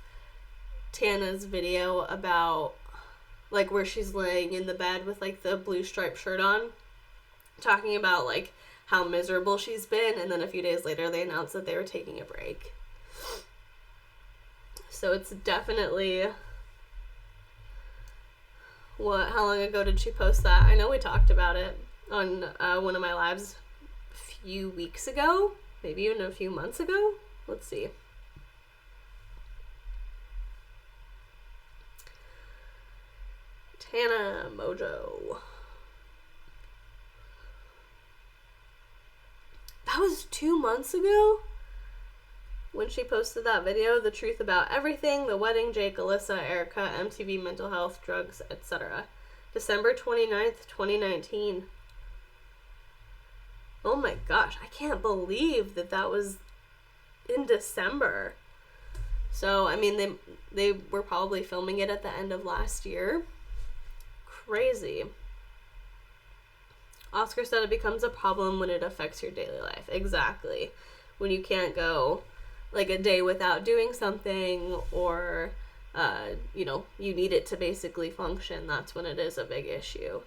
Tana's video about, like, where she's laying in the bed with, like, the blue striped shirt on, talking about, like, how miserable she's been, and then a few days later they announced that they were taking a break. So it's definitely... How long ago did she post that? I know we talked about it on one of my lives a few weeks ago, maybe even a few months ago. Let's see. Tana Mongeau. That was 2 months ago when she posted that video, The Truth About Everything, The Wedding, Jake, Alyssa, Erica, MTV, Mental Health, Drugs, etc. December 29th, 2019. Oh my gosh, I can't believe that was in December. So, I mean, they were probably filming it at the end of last year. Crazy. Oscar said it becomes a problem when it affects your daily life. Exactly. When you can't go like a day without doing something, or you need it to basically function, that's when it is a big issue.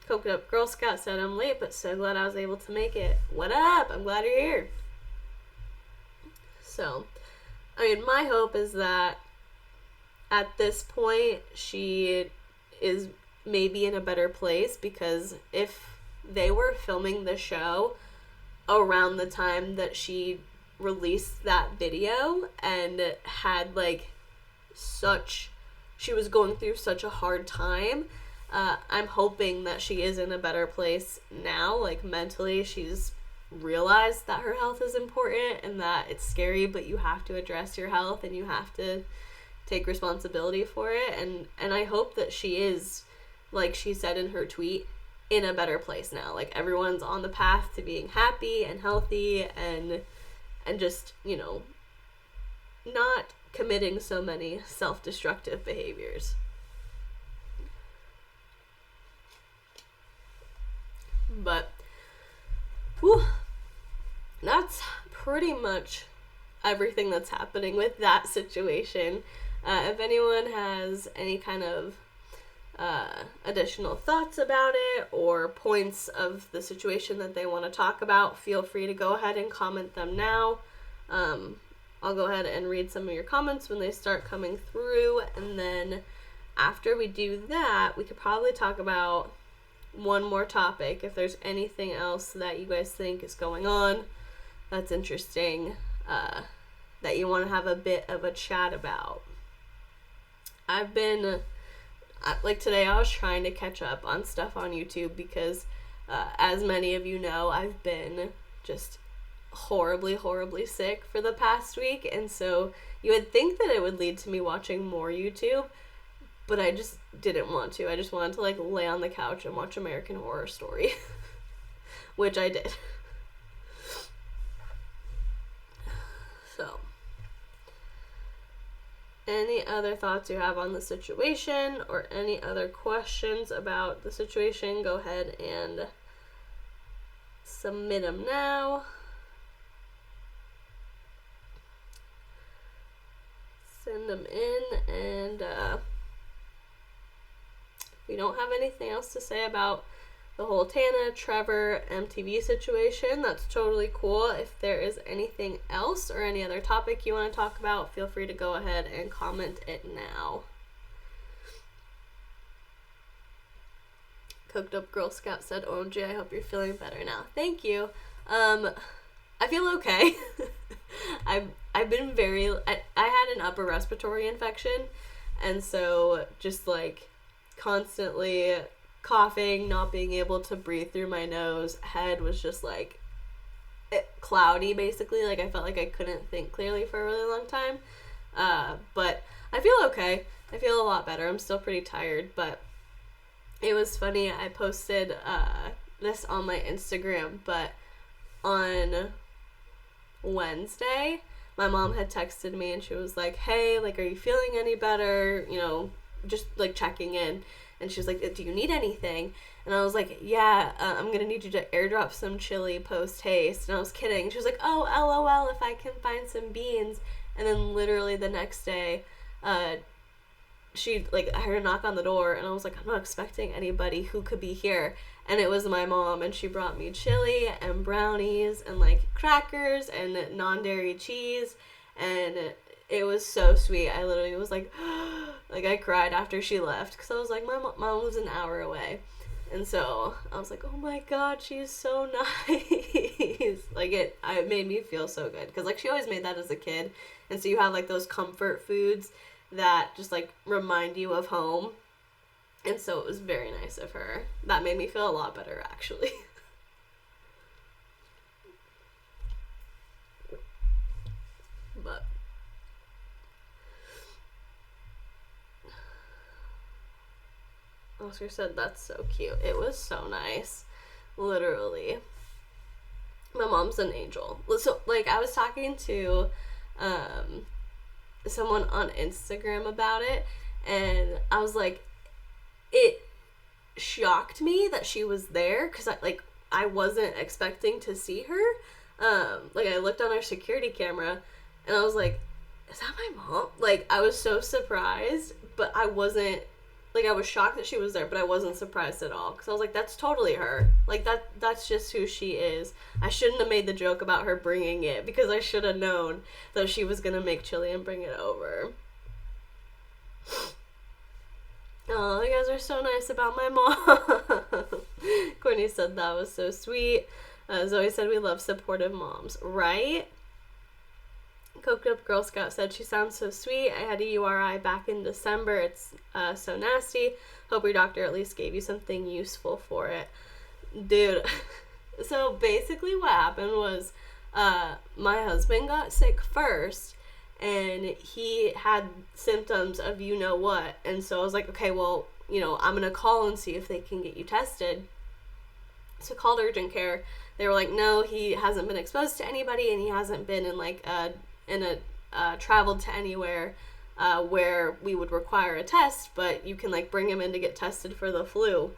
Coked Up Girl Scout said, I'm late, but so glad I was able to make it. What up? I'm glad you're here. So, I mean, my hope is that at this point, she is maybe in a better place, because if they were filming the show around the time that she released that video and had she was going through such a hard time, I'm hoping that she is in a better place now. Like, mentally, she's realized that her health is important and that it's scary, but you have to address your health and you have to take responsibility for it. And I hope that she is, like she said in her tweet, in a better place now. Like, everyone's on the path to being happy and healthy and just, not committing so many self-destructive behaviors. But, that's pretty much everything that's happening with that situation. If anyone has any kind of additional thoughts about it or points of the situation that they want to talk about, feel free to go ahead and comment them now. I'll go ahead and read some of your comments when they start coming through, and then after we do that, we could probably talk about one more topic if there's anything else that you guys think is going on that's interesting, that you want to have a bit of a chat about. I've been, today I was trying to catch up on stuff on YouTube because, as many of you know, I've been just horribly sick for the past week, and so you would think that it would lead to me watching more YouTube, but I just didn't want to. I just wanted to lay on the couch and watch American Horror Story, which I did. So, any other thoughts you have on the situation or any other questions about the situation, go ahead and submit them now. Send them in, and if we don't have anything else to say about the whole Tana, Trevor, MTV situation, that's totally cool. If there is anything else or any other topic you want to talk about, feel free to go ahead and comment it now. Cooked Up Girl Scout said, OMG, I hope you're feeling better now. Thank you. I feel okay. I've been I had an upper respiratory infection, and so just constantly coughing, not being able to breathe through my nose, head was just cloudy basically. I felt like I couldn't think clearly for a really long time. But I feel okay. I feel a lot better. I'm still pretty tired, but it was funny. I posted this on my Instagram, but on Wednesday, my mom had texted me and she was like, hey, are you feeling any better? Just checking in. And she was like, do you need anything? And I was like, yeah, I'm gonna need you to airdrop some chili post haste. And I was kidding. She was like, oh, LOL, if I can find some beans. And then literally the next day, she I heard a knock on the door, and I was like, I'm not expecting anybody who could be here. And it was my mom, and she brought me chili and brownies and crackers and non-dairy cheese, and It was so sweet. I literally was like, like I cried after she left because I was like, my mom was an hour away. And so I was like, oh my god, she's so nice. Like, it made me feel so good. Because, like, she always made that as a kid. And so you have, like, those comfort foods that just, like, remind you of home. And so it was very nice of her. That made me feel a lot better, actually. But Oscar said, that's so cute. It was so nice. Literally. My mom's an angel. So, like, I was talking to someone on Instagram about it, and I was like, it shocked me that she was there, because I wasn't expecting to see her. Like, I looked on our security camera, and I was like, is that my mom? Like, I was so surprised, but I wasn't, like, I was shocked that she was there, but I wasn't surprised at all. Because I was like, that's totally her. Like, that's just who she is. I shouldn't have made the joke about her bringing it, because I should have known that she was going to make chili and bring it over. Oh, you guys are so nice about my mom. Courtney said that was so sweet. Zoe said we love supportive moms, right? Coked Up Girl Scout said, she sounds so sweet. I had a URI back in December. It's so nasty. Hope your doctor at least gave you something useful for it. Dude, so basically what happened was my husband got sick first, and he had symptoms of you know what. And so I was like, okay, well, you know, I'm going to call and see if they can get you tested. So I called urgent care. They were like, no, he hasn't been exposed to anybody, and he hasn't been in like traveled to anywhere where we would require a test, but you can like bring him in to get tested for the flu.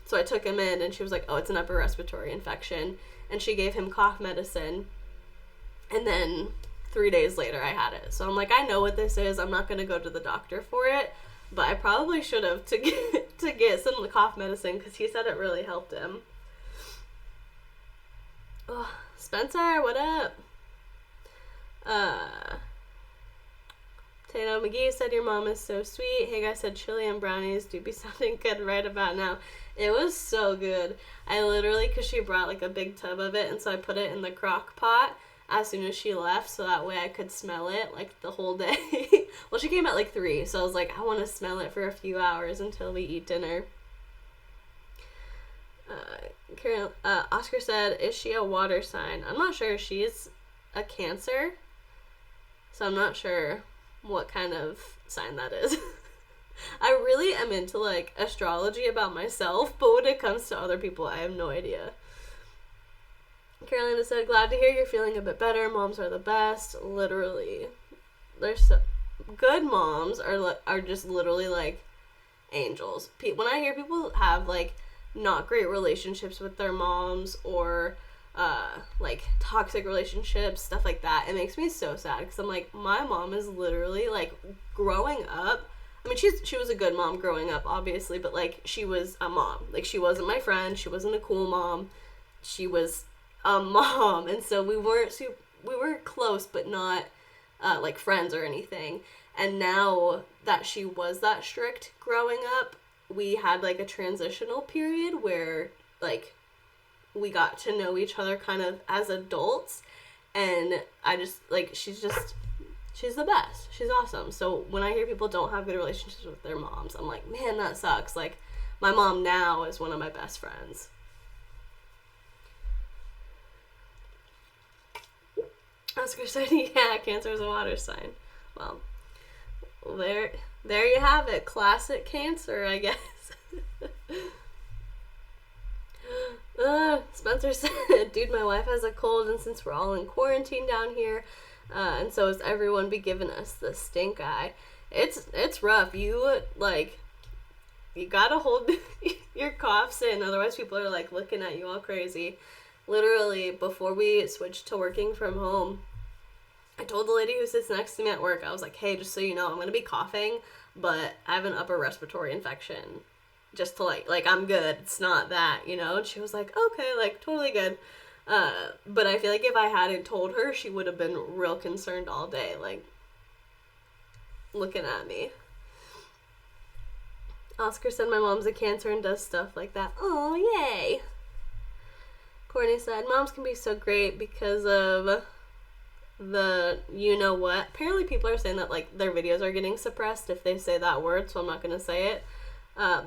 So I took him in, and she was like, oh, it's an upper respiratory infection, and she gave him cough medicine, and then 3 days later I had it. So I'm like, I know what this is. I'm not going to go to the doctor for it, but I probably should have to get some cough medicine, because he said it really helped him. Oh, Spencer, what up? Tana Mongeau said, your mom is so sweet. Hey guys said, chili and brownies do be sounding good right about now. It was so good. I literally, because she brought like a big tub of it, and so I put it in the crock pot as soon as she left, so that way I could smell it like the whole day. Well, she came at like 3, so I was like, I want to smell it for a few hours until we eat dinner. Oscar said, is she a water sign? I'm not sure. She's a Cancer, so I'm not sure what kind of sign that is. I really am into like astrology about myself, but when it comes to other people, I have no idea. Carolina said, glad to hear you're feeling a bit better. Moms are the best. Literally, they're so good. Moms are just literally like angels. When I hear people have like not great relationships with their moms, or like toxic relationships, stuff like that, it makes me so sad, because I'm like, my mom is literally like, growing up, I mean, she was a good mom growing up, obviously, but like, she was a mom. Like, she wasn't my friend, she wasn't a cool mom, she was a mom. And so we were close, but not like friends or anything. And now that she was that strict growing up, we had like a transitional period where like we got to know each other kind of as adults, and I just like, she's the best. She's awesome. So when I hear people don't have good relationships with their moms, I'm like, man, that sucks. Like, my mom now is one of my best friends. Oscar said, yeah, Cancer is a water sign. Well, there you have it. Classic Cancer, I guess. Spencer said, dude, my wife has a cold, and since we're all in quarantine down here, and so is everyone, be giving us the stink eye. It's rough. You gotta hold your coughs in, otherwise people are like looking at you all crazy. Literally, before we switched to working from home, I told the lady who sits next to me at work, I was like, hey, just so you know, I'm gonna be coughing, but I have an upper respiratory infection. Just to like I'm good. It's not that, you know? And she was like, okay, like, totally good. But I feel like if I hadn't told her, she would have been real concerned all day. Like, looking at me. Oscar said my mom's a Cancer and does stuff like that. Oh, yay. Courtney said, moms can be so great because of the you-know-what. Apparently people are saying that, like, their videos are getting suppressed if they say that word, so I'm not going to say it.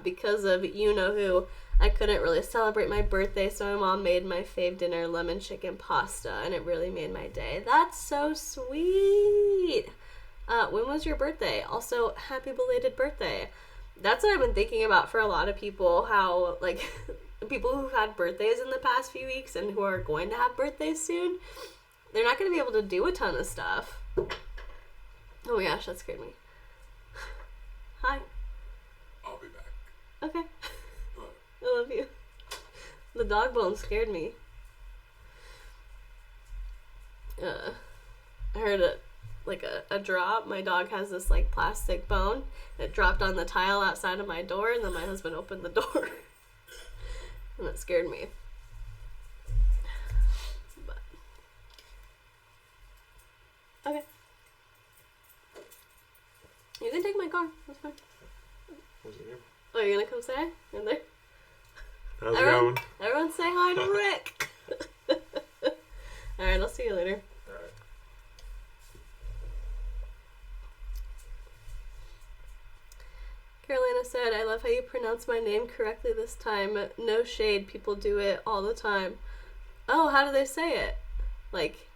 Because of you-know-who, I couldn't really celebrate my birthday, so my mom made my fave dinner, lemon chicken pasta, and it really made my day. That's so sweet. When was your birthday? Also, happy belated birthday. That's what I've been thinking about for a lot of people, how, like, people who've had birthdays in the past few weeks and who are going to have birthdays soon, they're not going to be able to do a ton of stuff. Oh my gosh, that scared me. Hi. I'll be back. Okay. I love you. The dog bone scared me. I heard a drop. My dog has this, like, plastic bone. It dropped on the tile outside of my door, and then my husband opened the door. And it scared me. But. Okay. You can take my car. That's fine. What's your name? Oh, you're gonna come say hi? In there? How's it going? Everyone say hi to Rick. Alright, I'll see you later. Alright. Carolina said, I love how you pronounce my name correctly this time. No shade, people do it all the time. Oh, how do they say it? Like,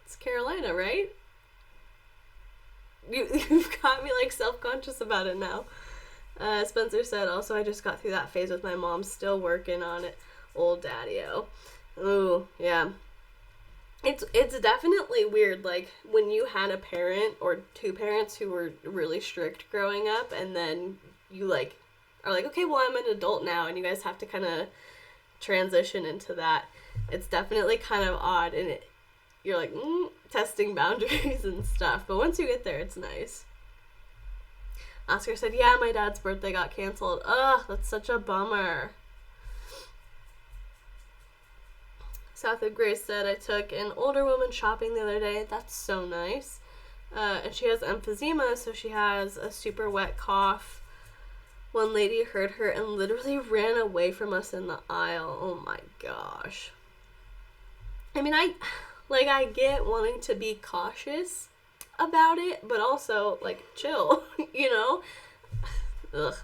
it's Carolina, right? You've got me, like, self-conscious about it now. Spencer said, also, I just got through that phase with my mom, still working on it. Old daddy-o. Ooh, yeah. It's definitely weird, like, when you had a parent or two parents who were really strict growing up, and then you, like, are like, okay, well, I'm an adult now, and you guys have to kind of transition into that. It's definitely kind of odd, and you're like, testing boundaries and stuff, but once you get there, it's nice. Oscar said, yeah, my dad's birthday got canceled. Ugh, that's such a bummer. South of Grace said, I took an older woman shopping the other day. That's so nice. And she has emphysema, so she has a super wet cough. One lady heard her and literally ran away from us in the aisle. Oh my gosh. I mean, I get wanting to be cautious about it, but also, like, chill, you know? Ugh.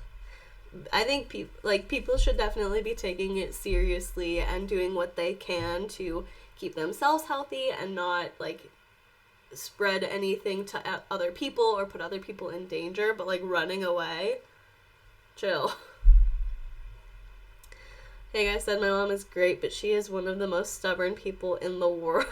I think people should definitely be taking it seriously and doing what they can to keep themselves healthy and not, like, spread anything to other people or put other people in danger, but, like, running away. Chill. Hey guys, said my mom is great, but she is one of the most stubborn people in the world.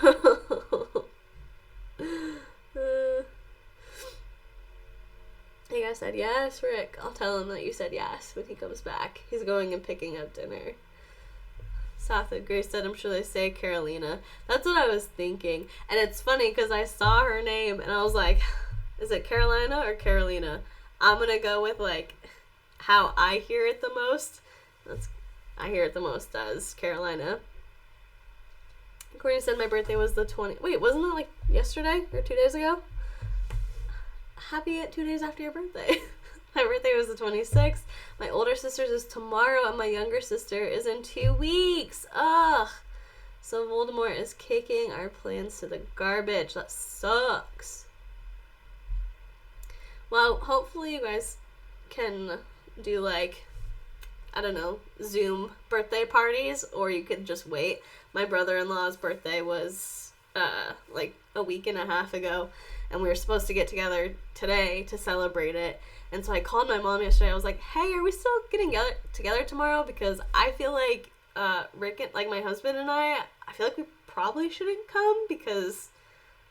Hey guys said, yes, Rick. I'll tell him that you said yes when he comes back. He's going and picking up dinner. South of Grace said, I'm sure they say Carolina. That's what I was thinking. And it's funny because I saw her name and I was like, is it Carolina or Carolina? I'm going to go with, like, how I hear it the most. I hear it the most as Carolina. Courtney said my birthday was the 20th. Wait, wasn't it, like, yesterday or 2 days ago? Happy 2 days after your birthday. My birthday was the 26th. My older sister's is tomorrow, and my younger sister is in 2 weeks. Ugh. So Voldemort is kicking our plans to the garbage. That sucks. Well, hopefully you guys can do, like, I don't know, Zoom birthday parties, or you could just wait. My brother-in-law's birthday was, like, a week and a half ago, and we were supposed to get together today to celebrate it. And so I called my mom yesterday. I was like, hey, are we still getting together tomorrow? Because I feel like Rick and, like, my husband and I feel like we probably shouldn't come because,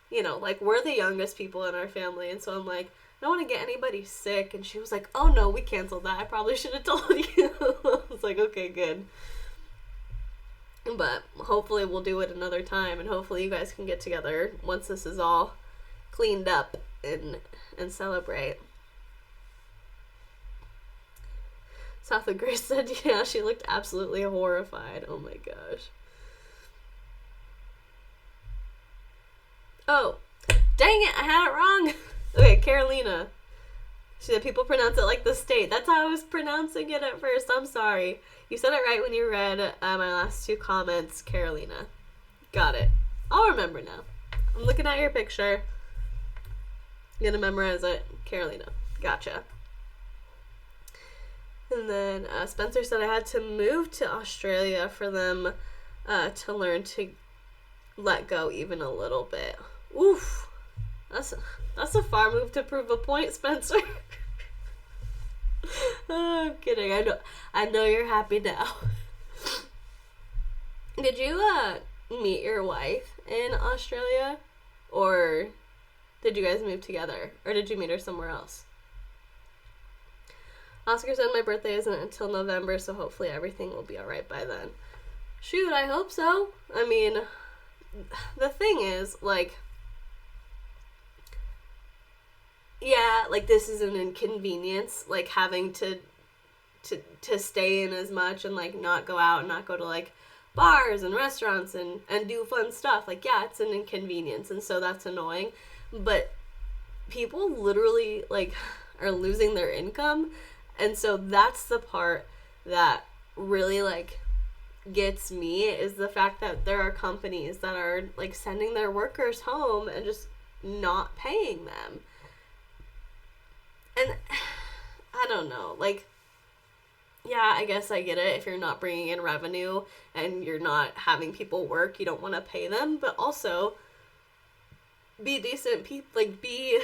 you know, like, we're the youngest people in our family. And so I'm like, I don't want to get anybody sick. And she was like, oh, no, we canceled that. I probably should have told you. I was like, okay, good. But hopefully we'll do it another time. And hopefully you guys can get together once this is all cleaned up and celebrate. South of Grace said, yeah, she looked absolutely horrified. Oh my gosh. Oh, dang it, I had it wrong. Okay, Carolina. She said people pronounce it like the state. That's how I was pronouncing it at first. I'm sorry. You said it right when you read my last two comments, Carolina. Got it. I'll remember now. I'm looking at your picture. I'm gonna memorize it. Carolina. Gotcha. And then Spencer said I had to move to Australia for them to learn to let go even a little bit. Oof. That's a far move to prove a point, Spencer. Oh, I'm kidding. I know you're happy now. Did you meet your wife in Australia? Or did you guys move together? Or did you meet her somewhere else? Oscar said my birthday isn't until November, so hopefully everything will be alright by then. Shoot, I hope so. I mean, the thing is, like, yeah, like, this is an inconvenience, like, having to stay in as much and, like, not go out and not go to, like, bars and restaurants and do fun stuff. Like, yeah, it's an inconvenience, and so that's annoying, but people literally, like, are losing their income, and so that's the part that really, like, gets me, is the fact that there are companies that are, like, sending their workers home and just not paying them. And I don't know, like, yeah, I guess I get it. If you're not bringing in revenue and you're not having people work, you don't want to pay them, but also be decent people, like, be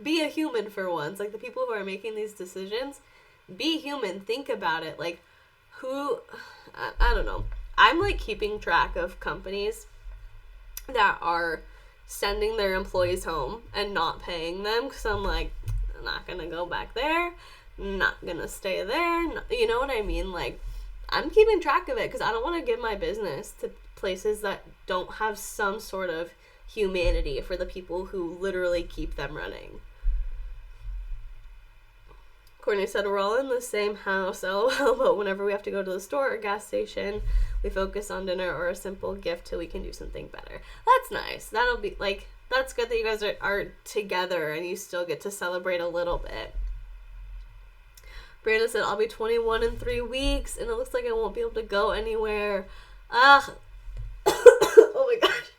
a human for once. Like, the people who are making these decisions, be human, think about it. Like, I don't know. I'm, like, keeping track of companies that are sending their employees home and not paying them, because I'm like, I'm not gonna go back there, not gonna stay there, you know what I mean? Like, I'm keeping track of it because I don't want to give my business to places that don't have some sort of humanity for the people who literally keep them running. Courtney said, we're all in the same house, lol, but whenever we have to go to the store or gas station, we focus on dinner or a simple gift till we can do something better. That's nice. That'll be, like, that's good that you guys are together and you still get to celebrate a little bit. Brandon said, I'll be 21 in 3 weeks, and it looks like I won't be able to go anywhere. Ugh. Oh my gosh.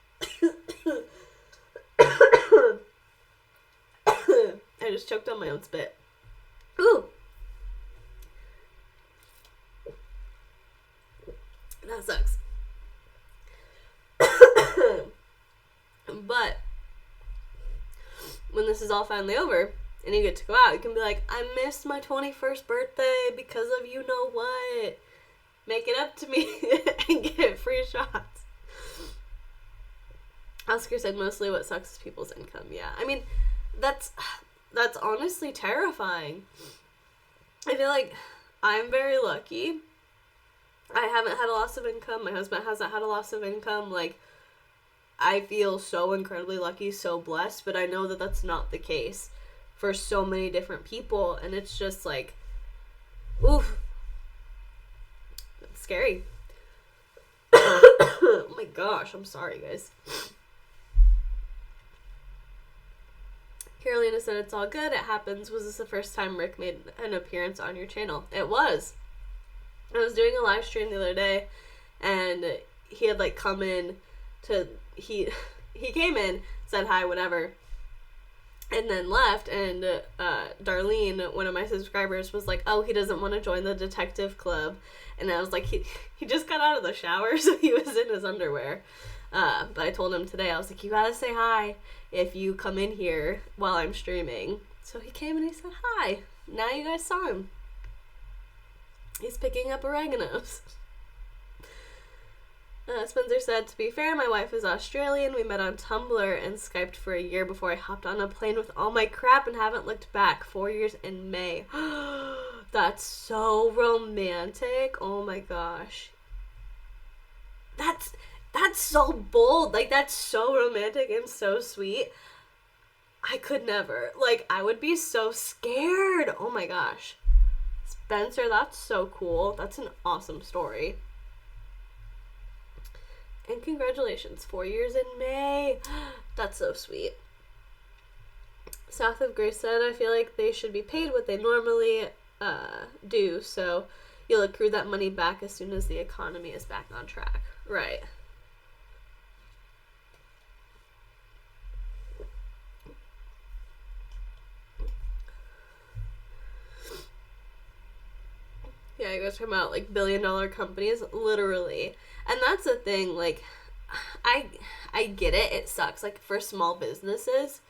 I just choked on my own spit. Ooh. That sucks. But when this is all finally over and you get to go out, you can be like, I missed my 21st birthday because of you know what. Make it up to me and get free shots. Oscar said mostly what sucks is people's income. Yeah, I mean, that's honestly terrifying. I feel like I'm very lucky. I haven't had a loss of income. My husband hasn't had a loss of income. Like, I feel so incredibly lucky, so blessed, but I know that that's not the case for so many different people, and it's just like, oof. It's scary. Oh my gosh, I'm sorry, guys. Carolina said, it's all good, it happens. Was this the first time Rick made an appearance on your channel? It was. I was doing a live stream the other day, and he had, like, come in to, he came in, said hi, whatever, and then left, and Darlene, one of my subscribers, was like, oh, he doesn't want to join the detective club, and I was like, he just got out of the shower, so he was in his underwear. But I told him today, I was like, you gotta say hi if you come in here while I'm streaming. So he came and he said hi. Now you guys saw him. He's picking up oreganos. Spencer said, to be fair, my wife is Australian. We met on Tumblr and Skyped for a year before I hopped on a plane with all my crap and haven't looked back. 4 years in May. That's so romantic. Oh my gosh. That's so bold. Like, that's so romantic and so sweet. I could never. Like, I would be so scared. Oh my gosh. Spencer, that's so cool. That's an awesome story. And congratulations, 4 years in May. That's so sweet. South of Grace said, I feel like they should be paid what they normally do, so you'll accrue that money back as soon as the economy is back on track. Right. Yeah, you guys talking about, like, billion-dollar companies, literally. And that's the thing, like, I get it, it sucks. Like, for small businesses,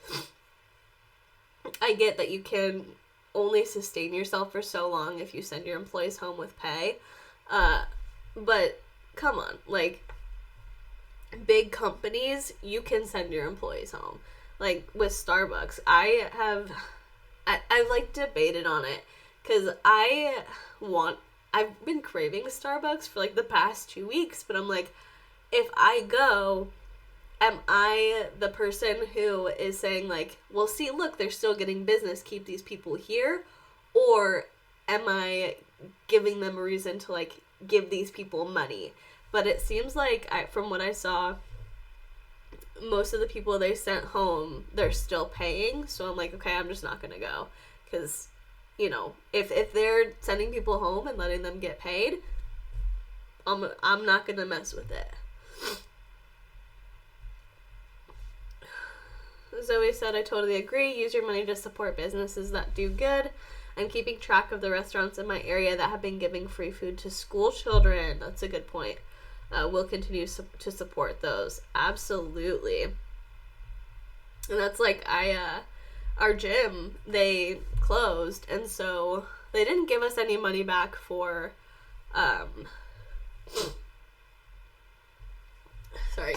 I get that you can only sustain yourself for so long if you send your employees home with pay. But, come on, like, big companies, you can send your employees home. Like, with Starbucks, I've, like, debated on it, because I've been craving Starbucks for, like, the past 2 weeks, but I'm like, if I go, am I the person who is saying, like, well, see, look, they're still getting business, keep these people here? Or am I giving them a reason to, like, give these people money? But it seems like, from what I saw, most of the people they sent home, they're still paying. So I'm like, okay, I'm just not going to go. Because, you know, if they're sending people home and letting them get paid, I'm not going to mess with it. Zoe said, I totally agree. Use your money to support businesses that do good. I'm keeping track of the restaurants in my area that have been giving free food to school children. That's a good point. We'll continue to support those. Absolutely. And that's like, our gym, they closed, and so they didn't give us any money back for, sorry.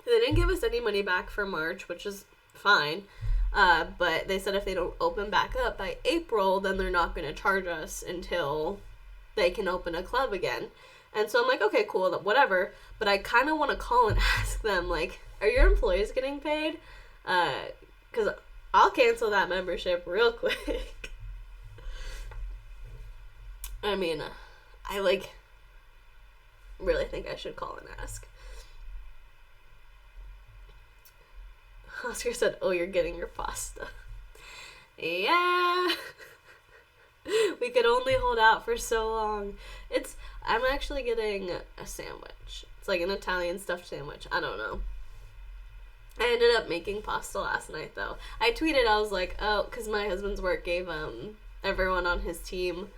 They didn't give us any money back for March, which is fine. But they said if they don't open back up by April, then they're not going to charge us until they can open a club again. And so I'm like, okay, cool, whatever. But I kind of want to call and ask them, like, are your employees getting paid? Because I'll cancel that membership real quick. I mean, I, like, really think I should call and ask. Oscar said, oh, you're getting your pasta. Yeah. We could only hold out for so long. I'm actually getting a sandwich. It's like an Italian stuffed sandwich. I don't know. I ended up making pasta last night, though. I tweeted, I was like, oh, because my husband's work gave everyone on his team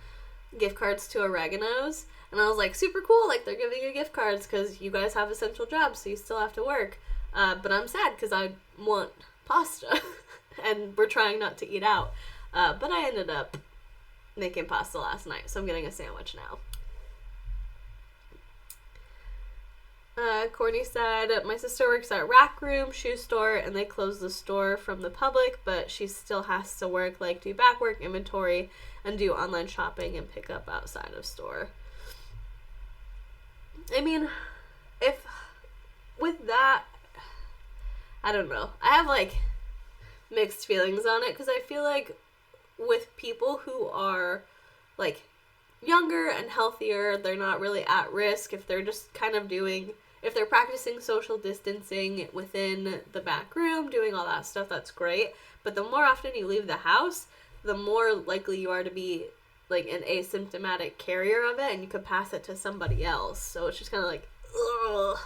gift cards to Oregano's. And I was like, super cool, like, they're giving you gift cards because you guys have essential jobs, so you still have to work. But I'm sad because I want pasta. And we're trying not to eat out. But I ended up making pasta last night, so I'm getting a sandwich now. Courtney said, my sister works at Rack Room Shoe Store, and they closed the store from the public, but she still has to work, like, do back work, inventory, and do online shopping and pick up outside of store. I mean, if, with that, I don't know. I have, like, mixed feelings on it, because I feel like with people who are, like, younger and healthier, they're not really at risk. If they're just kind of if they're practicing social distancing within the back room, doing all that stuff, that's great. But the more often you leave the house, the more likely you are to be, like, an asymptomatic carrier of it, and you could pass it to somebody else. So it's just kind of like, ugh.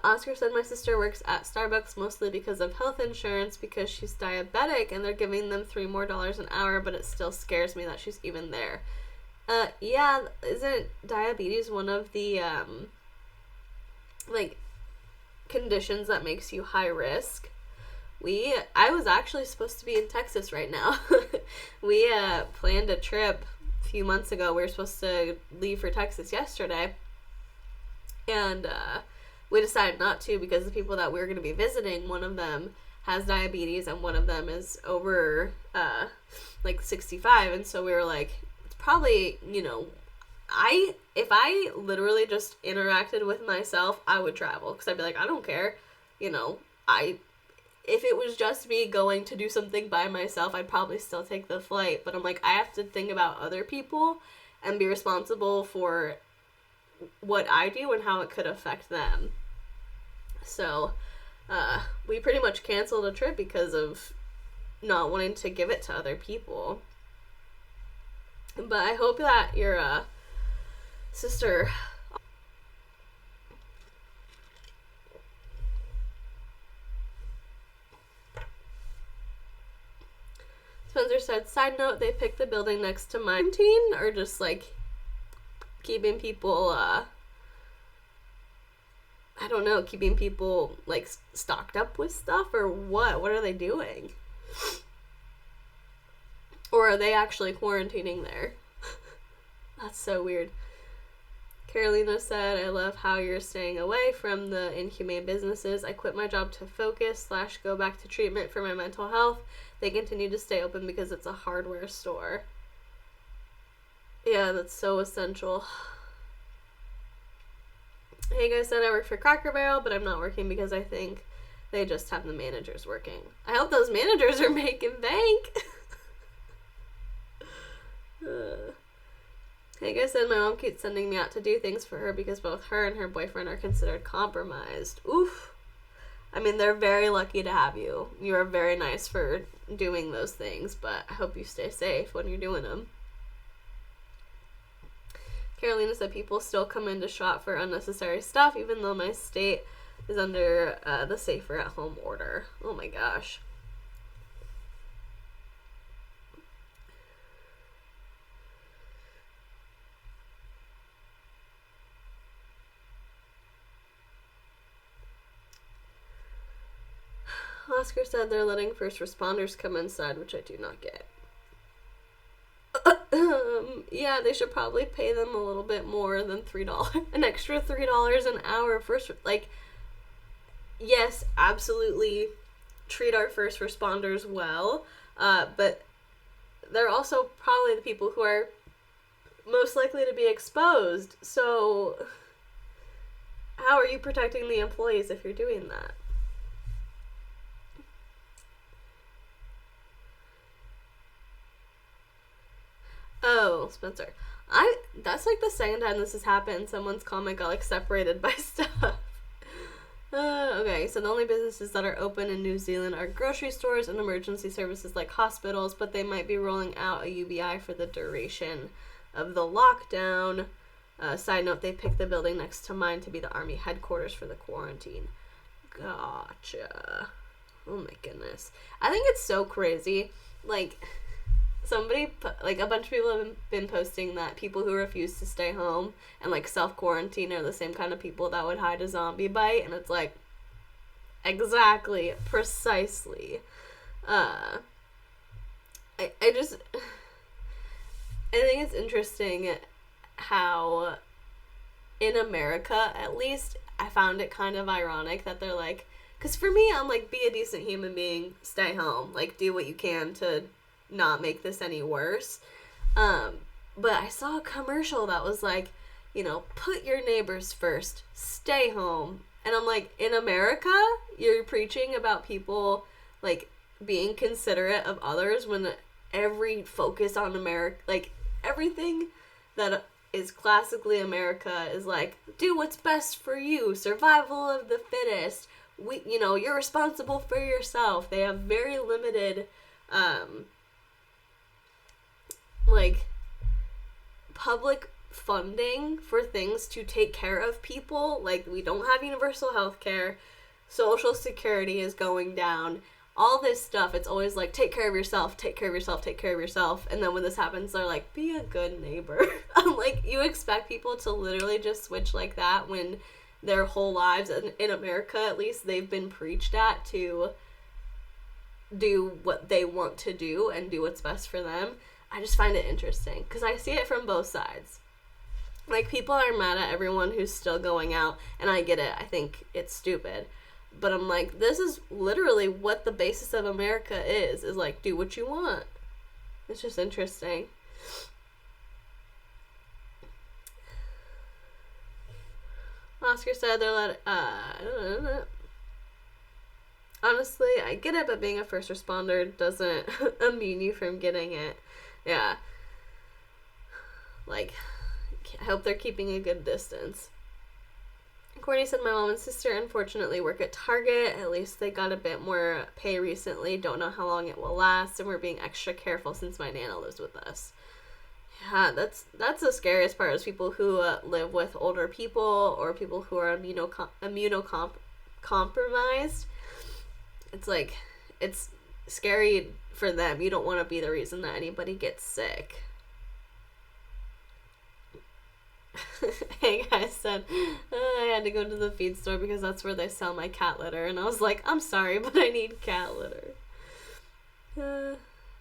Oscar said, my sister works at Starbucks mostly because of health insurance, because she's diabetic and they're giving them $3 more an hour, but it still scares me that she's even there. Yeah, isn't diabetes one of the, like, conditions that makes you high risk? I was actually supposed to be in Texas right now. We, planned a trip a few months ago. We were supposed to leave for Texas yesterday. And, we decided not to because the people that we were going to be visiting, one of them has diabetes and one of them is over, like, 65. And so we were like, it's probably, you know, if I literally just interacted with myself, I would travel. Because I'd be like, I don't care. You know, if it was just me going to do something by myself, I'd probably still take the flight. But I'm like, I have to think about other people and be responsible for what I do and how it could affect them. So, we pretty much canceled a trip because of not wanting to give it to other people. But I hope that your sister... Spencer said, side note, they picked the building next to mine. Or just, like, keeping people, I don't know, keeping people, like, stocked up with stuff, or what? What are they doing? Or are they actually quarantining there? That's so weird. Carolina said, I love how you're staying away from the inhumane businesses. I quit my job to focus / go back to treatment for my mental health. They continue to stay open because it's a hardware store. Yeah, that's so essential. Hey guys, said I work for Cracker Barrel, but I'm not working because I think they just have the managers working. I hope those managers are making bank. Hey guys, said my mom keeps sending me out to do things for her because both her and her boyfriend are considered compromised. Oof. I mean, they're very lucky to have you. You are very nice for doing those things, but I hope you stay safe when you're doing them. Carolina said people still come into shop for unnecessary stuff, even though my state is under the safer at home order. Oh my gosh. Oscar said they're letting first responders come inside, which I do not get. Yeah, they should probably pay them a little bit more than $3, an extra $3 an hour. Yes, absolutely treat our first responders well, but they're also probably the people who are most likely to be exposed. So how are you protecting the employees if you're doing that? Oh, Spencer. That's like the second time this has happened. Someone's comment got like separated by stuff. Okay, so the only businesses that are open in New Zealand are grocery stores and emergency services like hospitals, but they might be rolling out a UBI for the duration of the lockdown. Side note, they picked the building next to mine to be the Army headquarters for the quarantine. Gotcha. Oh my goodness. I think it's so crazy. Like... a bunch of people have been posting that people who refuse to stay home and, like, self-quarantine are the same kind of people that would hide a zombie bite, and it's like, exactly, precisely. I think it's interesting how, in America, at least, I found it kind of ironic that they're like, because for me, I'm like, be a decent human being, stay home, like, do what you can to not make this any worse. But I saw a commercial that was like, you know, put your neighbors first, stay home. And I'm like, in America, you're preaching about people, like, being considerate of others when every focus on America, like, everything that is classically America is like, do what's best for you, survival of the fittest, you're responsible for yourself. They have very limited, like, public funding for things to take care of people. Like, we don't have universal health care, Social Security is going down, all this stuff. It's always like, take care of yourself, take care of yourself, take care of yourself. And then when this happens, they're like, be a good neighbor. I'm like, you expect people to literally just switch like that when their whole lives, in America at least, they've been preached at to do what they want to do and do what's best for them. I just find it interesting because I see it from both sides. Like, people are mad at everyone who's still going out, and I get it. I think it's stupid. But I'm like, this is literally what the basis of America is like, do what you want. It's just interesting. Oscar said they're honestly, I get it, but being a first responder doesn't immune you from getting it. Yeah. Like, I hope they're keeping a good distance. Courtney said, my mom and sister unfortunately work at Target. At least they got a bit more pay recently. Don't know how long it will last, and we're being extra careful since my Nana lives with us. Yeah, that's the scariest part, is people who live with older people or people who are immunocompromised. It's like, it's scary for them. You don't want to be the reason that anybody gets sick. Hey guys said, I had to go to the feed store because that's where they sell my cat litter. And I was like, I'm sorry, but I need cat litter.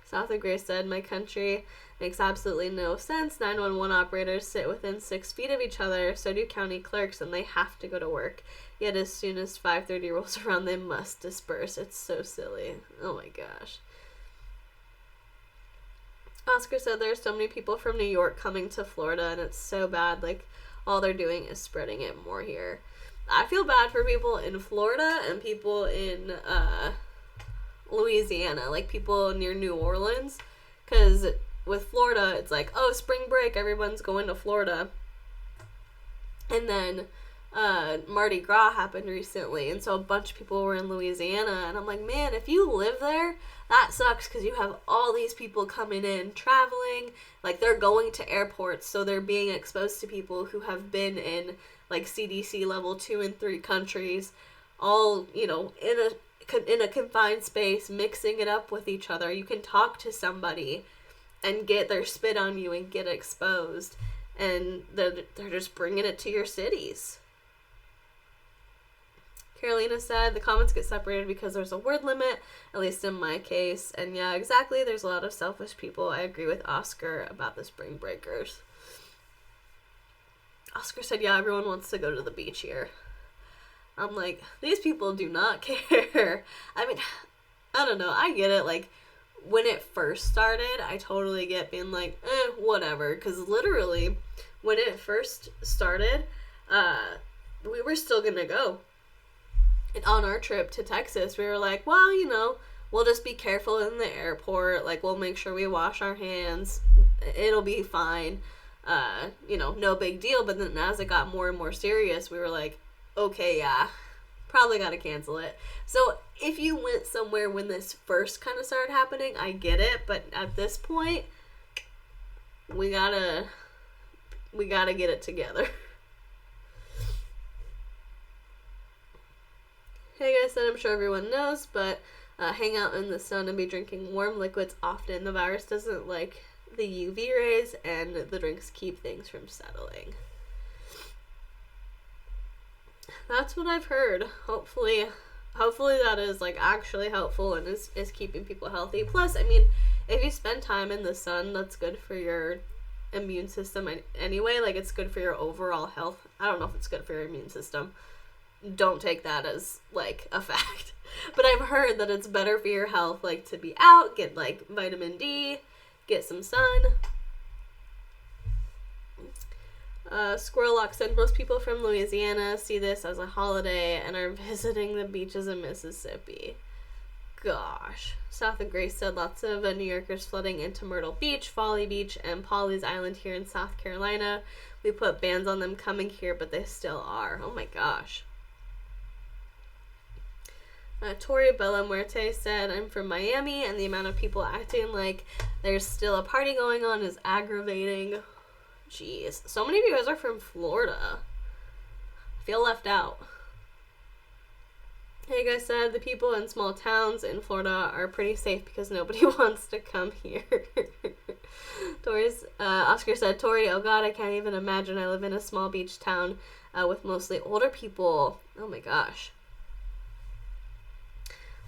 South of Grace said, my country makes absolutely no sense. 911 operators sit within 6 feet of each other, so do county clerks, and they have to go to work. Yet as soon as 5:30 rolls around, they must disperse. It's so silly. Oh my gosh. Oscar said, there's so many people from New York coming to Florida, and it's so bad. Like, all they're doing is spreading it more here. I feel bad for people in Florida and people in Louisiana, like people near New Orleans, because with Florida, it's like, oh, spring break, everyone's going to Florida. And then Mardi Gras happened recently, and so a bunch of people were in Louisiana, and I'm like, man, if you live there, that sucks, because you have all these people coming in, traveling, like, they're going to airports, so they're being exposed to people who have been in, like, CDC level 2 and 3 countries, all, you know, in a confined space, mixing it up with each other. You can talk to somebody and get their spit on you and get exposed, and they're just bringing it to your cities. Carolina said, the comments get separated because there's a word limit, at least in my case. And yeah, exactly, there's a lot of selfish people. I agree with Oscar about the spring breakers. Oscar said, yeah, everyone wants to go to the beach here. I'm like, these people do not care. I mean, I don't know, I get it, like, when it first started, I totally get being like, whatever, because literally, when it first started, we were still gonna go. And on our trip to Texas, we were like, well, you know, we'll just be careful in the airport. Like, we'll make sure we wash our hands. It'll be fine. You know, no big deal. But then as it got more and more serious, we were like, okay, yeah, probably got to cancel it. So if you went somewhere when this first kind of started happening, I get it. But at this point, we gotta get it together. Hey guys, said, I'm sure everyone knows, but hang out in the sun and be drinking warm liquids often. The virus doesn't like the UV rays, and the drinks keep things from settling. That's what I've heard. Hopefully that is like actually helpful and is keeping people healthy. Plus, I mean, if you spend time in the sun, that's good for your immune system anyway. Like, it's good for your overall health. I don't know if it's good for your immune system. Don't take that as, like, a fact. But I've heard that it's better for your health, like, to be out, get, like, vitamin D, get some sun. Squirrellock said, most people from Louisiana see this as a holiday and are visiting the beaches in Mississippi. Gosh. South of Grace said, lots of New Yorkers flooding into Myrtle Beach, Folly Beach, and Pawleys Island here in South Carolina. We put bans on them coming here, but they still are. Oh my gosh. Tori Bella Muerte said, I'm from Miami, and the amount of people acting like there's still a party going on is aggravating. Jeez. So many of you guys are from Florida. I feel left out. Hey guys said, the people in small towns in Florida are pretty safe because nobody wants to come here. Oscar said, Tori, oh god, I can't even imagine. I live in a small beach town with mostly older people. Oh my gosh.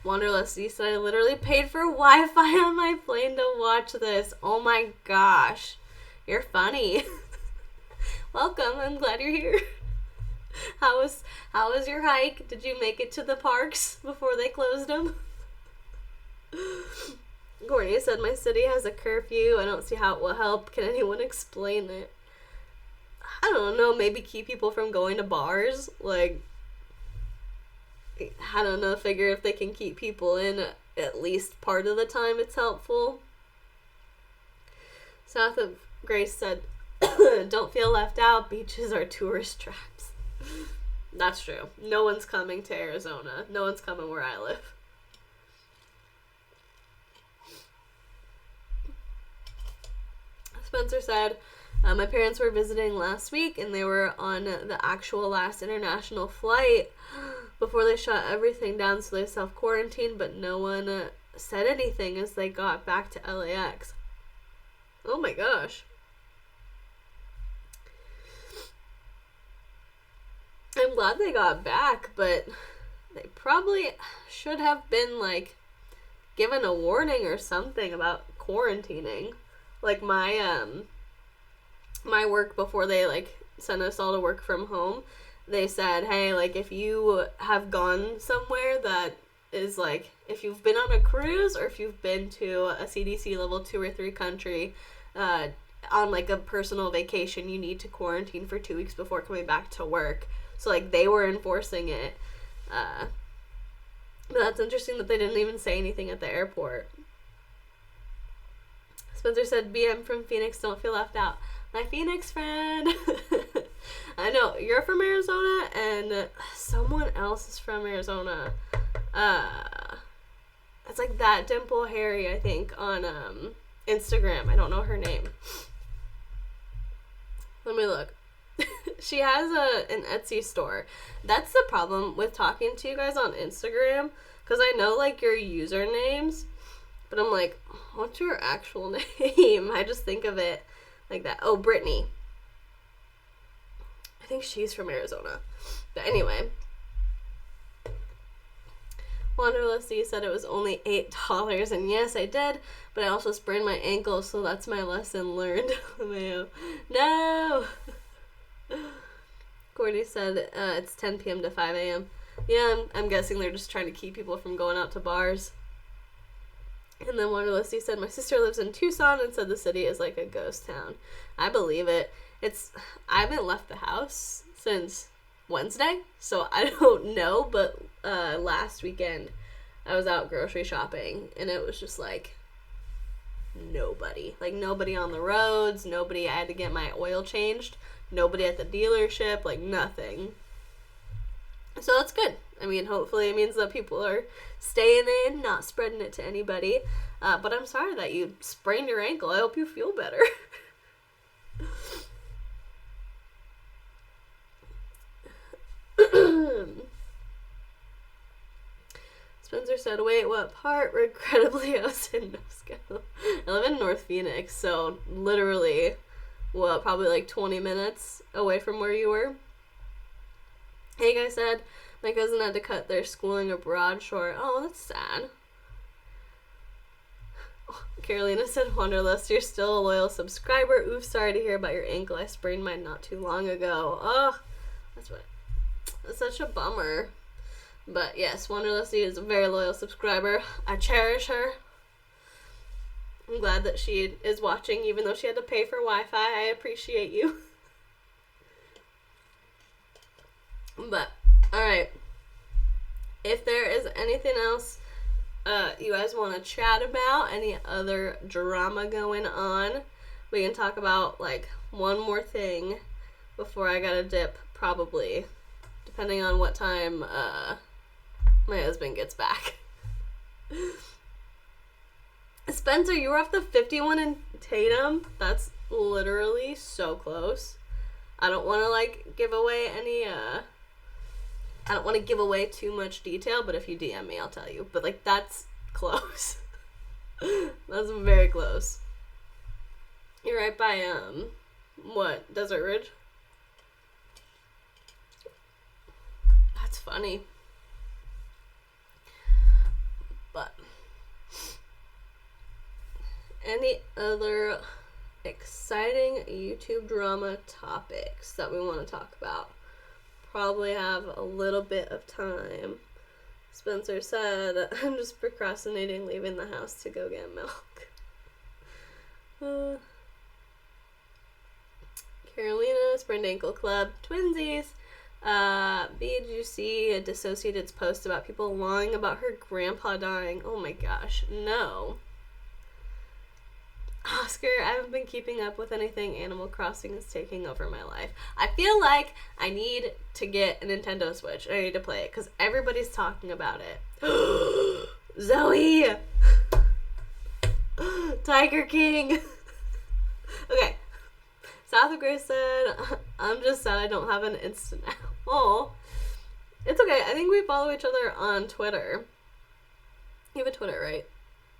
Wanderlust Z said, I literally paid for Wi-Fi on my plane to watch this. Oh my gosh. You're funny. Welcome. I'm glad you're here. How was your hike? Did you make it to the parks before they closed them? Courtney said, my city has a curfew. I don't see how it will help. Can anyone explain it? I don't know. Maybe keep people from going to bars. Like, I don't know, figure if they can keep people in at least part of the time, it's helpful. South of Grace said, Don't feel left out. Beaches are tourist traps. That's true. No one's coming to Arizona. No one's coming where I live. Spencer said, my parents were visiting last week and they were on the actual last international flight before they shut everything down, so they self-quarantined, but no one said anything as they got back to LAX. Oh my gosh. I'm glad they got back, but they probably should have been, like, given a warning or something about quarantining. Like, my work, before they, like, sent us all to work from home, they said, hey, like, if you have gone somewhere that is, like, if you've been on a cruise or if you've been to a CDC level 2 or 3 country, on, like, a personal vacation, you need to quarantine for 2 weeks before coming back to work. So, like, they were enforcing it. But that's interesting that they didn't even say anything at the airport. Spencer said, BM from Phoenix, don't feel left out. My Phoenix friend. I know, you're from Arizona, and someone else is from Arizona. It's like that Dimple Harry, I think, on Instagram. I don't know her name. Let me look. She has an Etsy store. That's the problem with talking to you guys on Instagram, because I know, like, your usernames, but I'm like, what's your actual name? I just think of it like that. Oh, Brittany. I think she's from Arizona. But anyway. Wanderlust said it was only $8, and yes, I did, but I also sprained my ankle, so that's my lesson learned. No! Cordy said it's 10 p.m. to 5 a.m. Yeah, I'm guessing they're just trying to keep people from going out to bars. And then Wanderlust said, my sister lives in Tucson and said the city is like a ghost town. I believe it. I haven't left the house since Wednesday, so I don't know, but last weekend I was out grocery shopping and it was just like nobody. Like, nobody on the roads, nobody. I had to get my oil changed, nobody at the dealership, like nothing. So that's good. I mean, hopefully it means that people are staying in, not spreading it to anybody. But I'm sorry that you sprained your ankle. I hope you feel better. Spencer said, wait, what part? Regrettably, I was in Nosco. I live in North Phoenix, so literally, probably like 20 minutes away from where you were. Hey, guy said, my cousin had to cut their schooling abroad short. Oh, that's sad. Carolina said, Wanderlust, you're still a loyal subscriber. Oof, sorry to hear about your ankle. I sprained mine not too long ago. Oh, that's such a bummer. But yes, Wanderlust is a very loyal subscriber. I cherish her. I'm glad that she is watching, even though she had to pay for Wi-Fi. I appreciate you. But, alright. If there is anything else you guys want to chat about, any other drama going on, we can talk about, like, one more thing before I gotta dip, probably. Depending on what time my husband gets back. Spencer, you were off the 51 in Tatum. That's literally so close. I don't want to, like, give away any, I don't want to give away too much detail, but if you DM me, I'll tell you. But, like, that's close. That's very close. You're right by, what, Desert Ridge? That's funny. But any other exciting YouTube drama topics that we want to talk about? Probably have a little bit of time. Spencer said, I'm just procrastinating leaving the house to go get milk. Carolina, sprained ankle club, twinsies. B, did you see a Dissociated's post about people lying about her grandpa dying? Oh my gosh, no. Oscar, I haven't been keeping up with anything. Animal Crossing is taking over my life. I feel like I need to get a Nintendo Switch. I need to play it because everybody's talking about it. Zoe! Tiger King! Okay. South of Grace said, I'm just sad I don't have an instant now. Oh. It's okay. I think we follow each other on Twitter. You have a Twitter, right?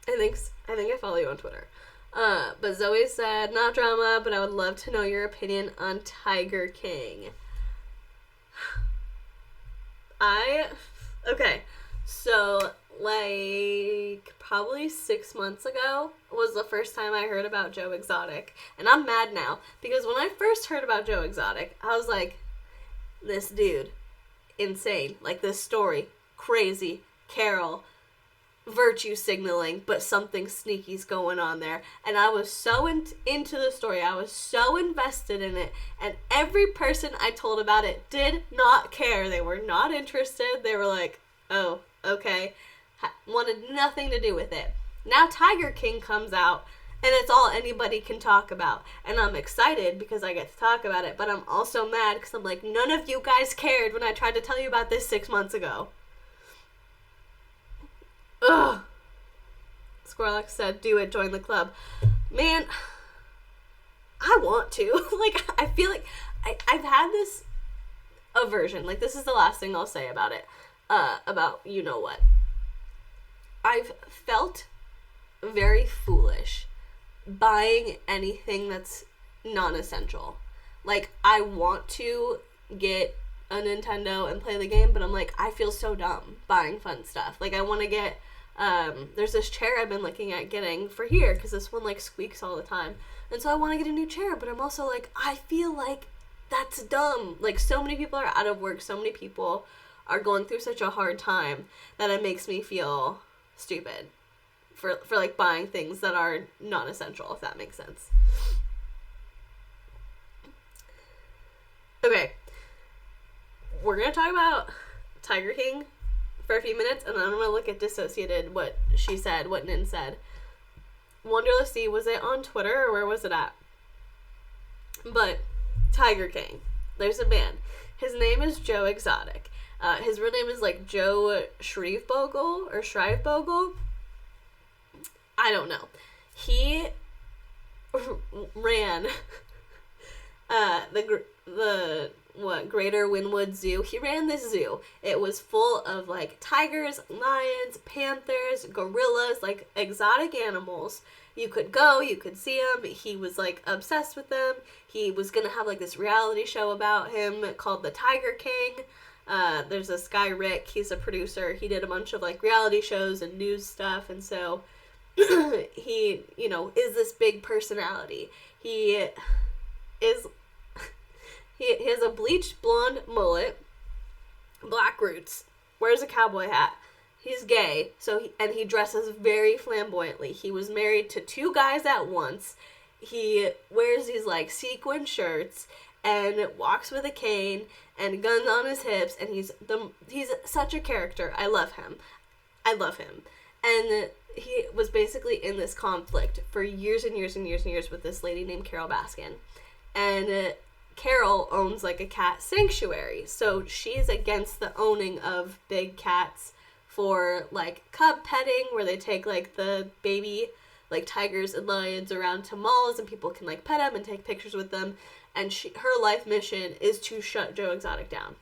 I think I follow you on Twitter. But Zoe said, not drama, but I would love to know your opinion on Tiger King. Okay, so, like, probably 6 months ago was the first time I heard about Joe Exotic. And I'm mad now, because when I first heard about Joe Exotic, I was like, this dude, insane. Like, this story, crazy, Carol, virtue signaling, but something sneaky's going on there. And I was so into the story. I was so invested in it. And every person I told about it did not care. They were not interested. They were like, oh, okay. Wanted nothing to do with it. Now Tiger King comes out, and it's all anybody can talk about. And I'm excited because I get to talk about it. But I'm also mad because I'm like, none of you guys cared when I tried to tell you about this 6 months ago. Ugh. Squirrelex said, do it, join the club. Man, I want to. Like, I feel like I've had this aversion. Like, this is the last thing I'll say about it. About you know what. I've felt very foolish buying anything that's non-essential. Like, I want to get a Nintendo and play the game, but I'm like, I feel so dumb buying fun stuff. Like, I want to get, there's this chair I've been looking at getting for here, because this one, like, squeaks all the time, and so I want to get a new chair, but I'm also like, I feel like that's dumb. Like, so many people are out of work, so many people are going through such a hard time that it makes me feel stupid for like, buying things that are non-essential, if that makes sense. Okay. We're going to talk about Tiger King for a few minutes, and then I'm going to look at Dissociated, what she said, what Nin said. Wonderless C, was it on Twitter, or where was it at? But, Tiger King. There's a man. His name is Joe Exotic. His real name is, like, Joe Shrevebogle, or Shrivebogle. I don't know. He ran the Greater Wynwood Zoo. He ran this zoo. It was full of, like, tigers, lions, panthers, gorillas, like, exotic animals. You could go, you could see him. He was, like, obsessed with them. He was gonna have, like, this reality show about him called The Tiger King. There's this guy, Rick, he's a producer. He did a bunch of, like, reality shows and news stuff, and so he, you know, is this big personality. He has a bleached blonde mullet, black roots, wears a cowboy hat. He's gay, so he dresses very flamboyantly. He was married to 2 guys at once. He wears these, like, sequin shirts and walks with a cane and guns on his hips, and he's such a character. I love him. And he was basically in this conflict for years and years and years and years with this lady named Carol Baskin. And Carol owns, like, a cat sanctuary, so she's against the owning of big cats for, like, cub petting, where they take, like, the baby, like, tigers and lions around to malls, and people can, like, pet them and take pictures with them, and her life mission is to shut Joe Exotic down.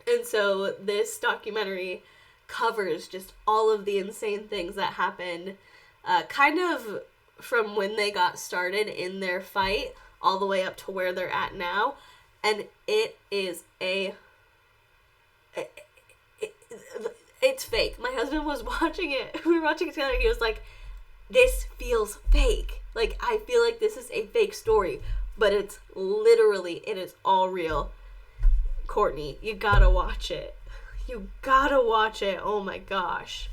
And so this documentary covers just all of the insane things that happened, kind of from when they got started in their fight all the way up to where they're at now. And it's fake. My husband was watching it. We were watching it together. He was like, this feels fake. Like, I feel like this is a fake story. But it is all real. Courtney, you gotta watch it. You gotta watch it. Oh my gosh.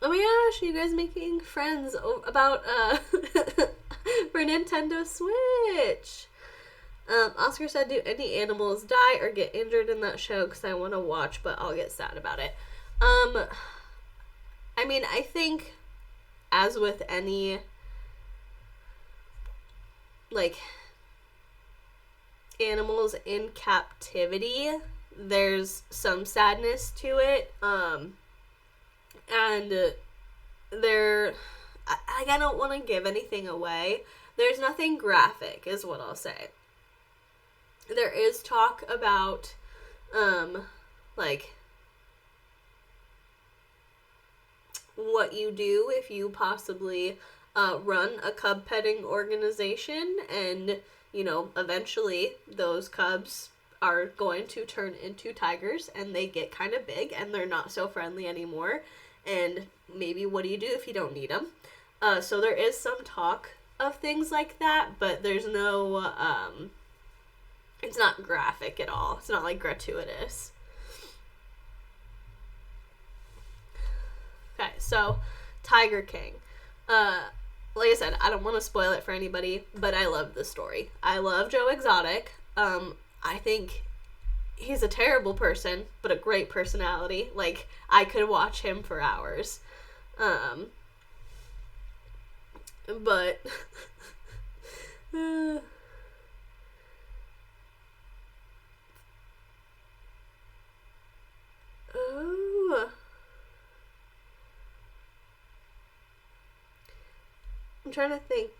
Oh my gosh, are you guys making friends about, for Nintendo Switch? Oscar said, do any animals die or get injured in that show? Because I want to watch, but I'll get sad about it. I mean, I think, as with any, like, animals in captivity, there's some sadness to it, and I don't want to give anything away. There's nothing graphic, is what I'll say. There is talk about, like, what you do if you possibly run a cub petting organization, and, you know, eventually those cubs are going to turn into tigers, and they get kind of big, and they're not so friendly anymore, and maybe what do you do if you don't need them? So there is some talk of things like that, but there's no, it's not graphic at all. It's not, like, gratuitous. Okay, so, Tiger King. Like I said, I don't want to spoil it for anybody, but I love the story. I love Joe Exotic. I think he's a terrible person, but a great personality. Like, I could watch him for hours. But oh, I'm trying to think.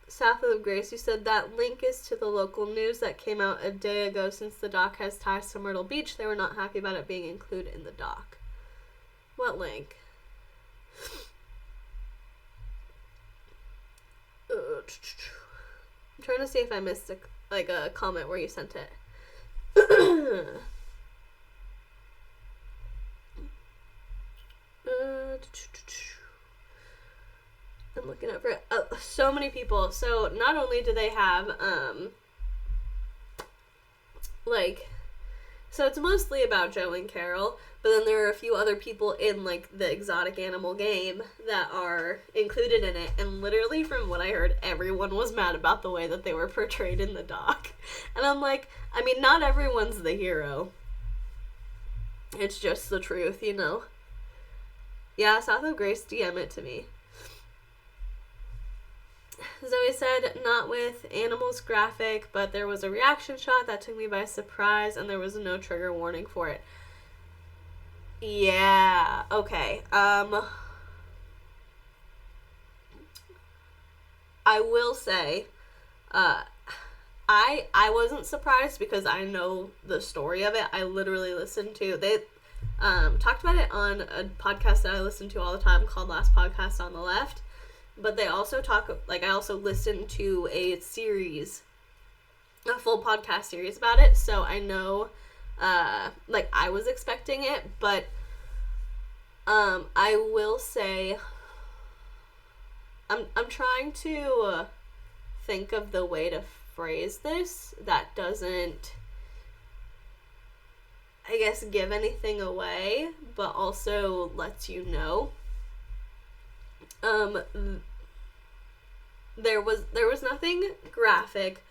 South of Grace, you said that link is to the local news that came out a day ago. Since the doc has ties to Myrtle Beach, they were not happy about it being included in the doc. What link? I'm trying to see if I missed a comment where you sent it. I'm looking up for it. Oh, so many people. So not only do they have so it's mostly about Joe and Carol, but then there are a few other people in, like, the exotic animal game that are included in it, and literally from what I heard, everyone was mad about the way that they were portrayed in the doc. And I'm like, I mean, not everyone's the hero. It's just the truth, you know? Yeah, South of Grace, DM it to me. Zoe said, not with animals graphic, but there was a reaction shot that took me by surprise, and there was no trigger warning for it. Yeah, okay. I will say, I wasn't surprised because I know the story of it. I literally listened to, they talked about it on a podcast that I listen to all the time called Last Podcast on the Left. But they also talk, like, I also listened to a series, a full podcast series about it, so I know, like, I was expecting it, but, I will say, I'm trying to think of the way to phrase this that doesn't, I guess, give anything away, but also lets you know. There was nothing graphic,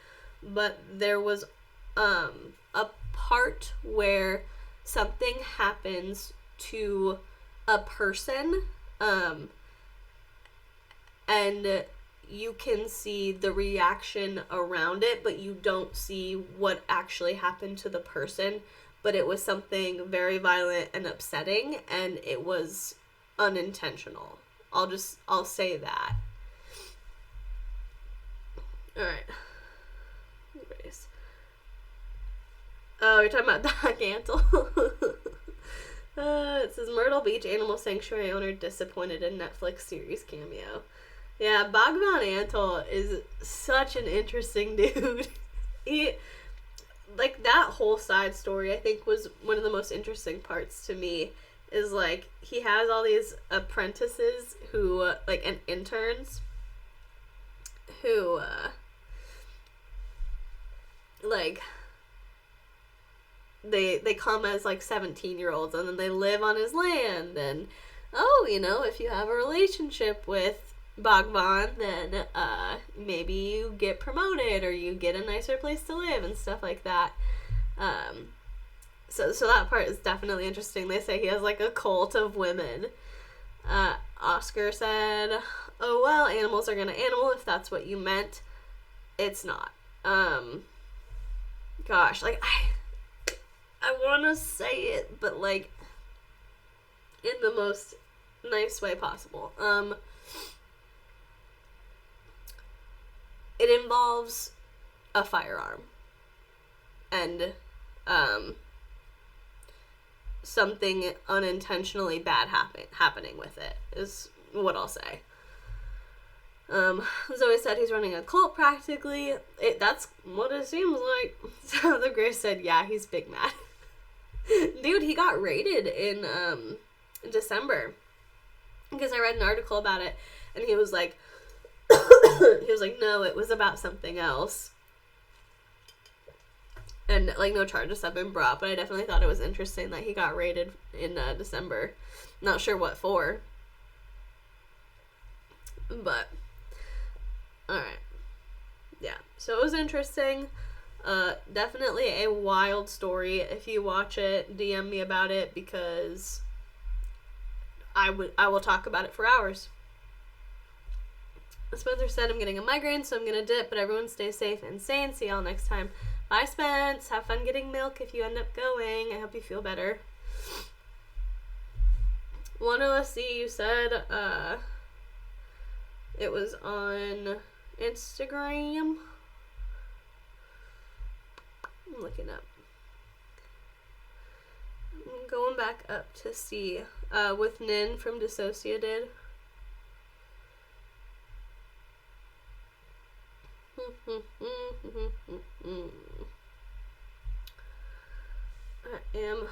but there was a part where something happens to a person, and you can see the reaction around it, but you don't see what actually happened to the person. But it was something very violent and upsetting, and it was unintentional. I'll say that. Alright. Anyways. Oh, you're talking about Doc Antle? It says Myrtle Beach Animal Sanctuary owner disappointed in Netflix series cameo. Yeah, Bhagwan Antle is such an interesting dude. He, like, that whole side story, I think, was one of the most interesting parts to me. Is, like, he has all these apprentices who, like, and interns who, like, they come as, like, 17-year-olds, and then they live on his land, and, oh, you know, if you have a relationship with Bhagwan, then, maybe you get promoted, or you get a nicer place to live, and stuff like that. So that part is definitely interesting. They say he has like a cult of women. Oscar said, "Oh well, animals are gonna animal if that's what you meant. It's not." Gosh, like I want to say it, but like in the most nice way possible. It involves a firearm and something unintentionally bad happening with it is what I'll say. Zoe said he's running a cult practically. That's what it seems like. So the Grace said, yeah, he's big mad. Dude, he got raided in December because I read an article about it, and he was like, no, it was about something else. And, like, no charges have been brought, but I definitely thought it was interesting that he got raided in December. Not sure what for. But, alright. Yeah, so it was interesting. Definitely a wild story. If you watch it, DM me about it, because I will talk about it for hours. Spencer said, I'm getting a migraine, so I'm gonna dip, but everyone stay safe and sane. See y'all next time. Bye, Spence. Have fun getting milk if you end up going. I hope you feel better. One OSC, you said, it was on Instagram. I'm looking up. I'm going back up to see, with Nin from Dissociated. I am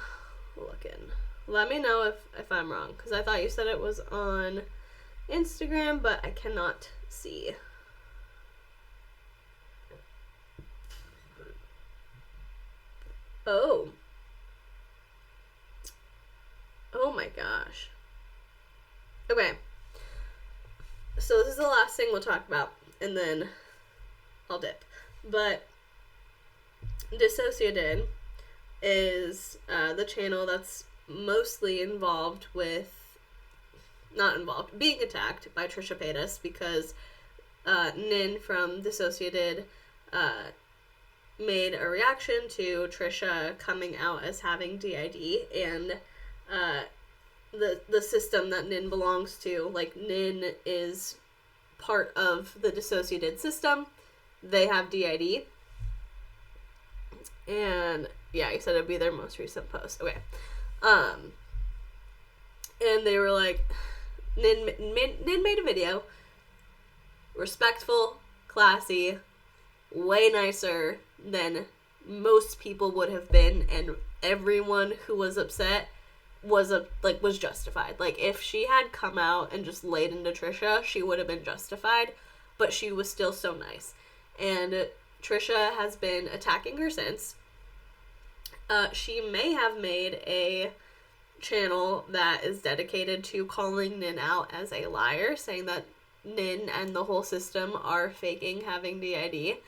looking. Let me know if I'm wrong, because I thought you said it was on Instagram, but I cannot see. Oh my gosh. Okay, so this is the last thing we'll talk about, and then I'll dip. But Dissociated is the channel that's mostly being attacked by Trisha Paytas, because Nin from Dissociated made a reaction to Trisha coming out as having DID, and the system that Nin belongs to, like, Nin is part of the Dissociated system. They have DID. And yeah, he said it'd be their most recent post. Okay. And they were like, Nin made a video. Respectful, classy, way nicer than most people would have been, and everyone who was upset was justified. Like, if she had come out and just laid into Trisha, she would have been justified, but she was still so nice. And Trisha has been attacking her since. She may have made a channel that is dedicated to calling Nin out as a liar, saying that Nin and the whole system are faking having DID.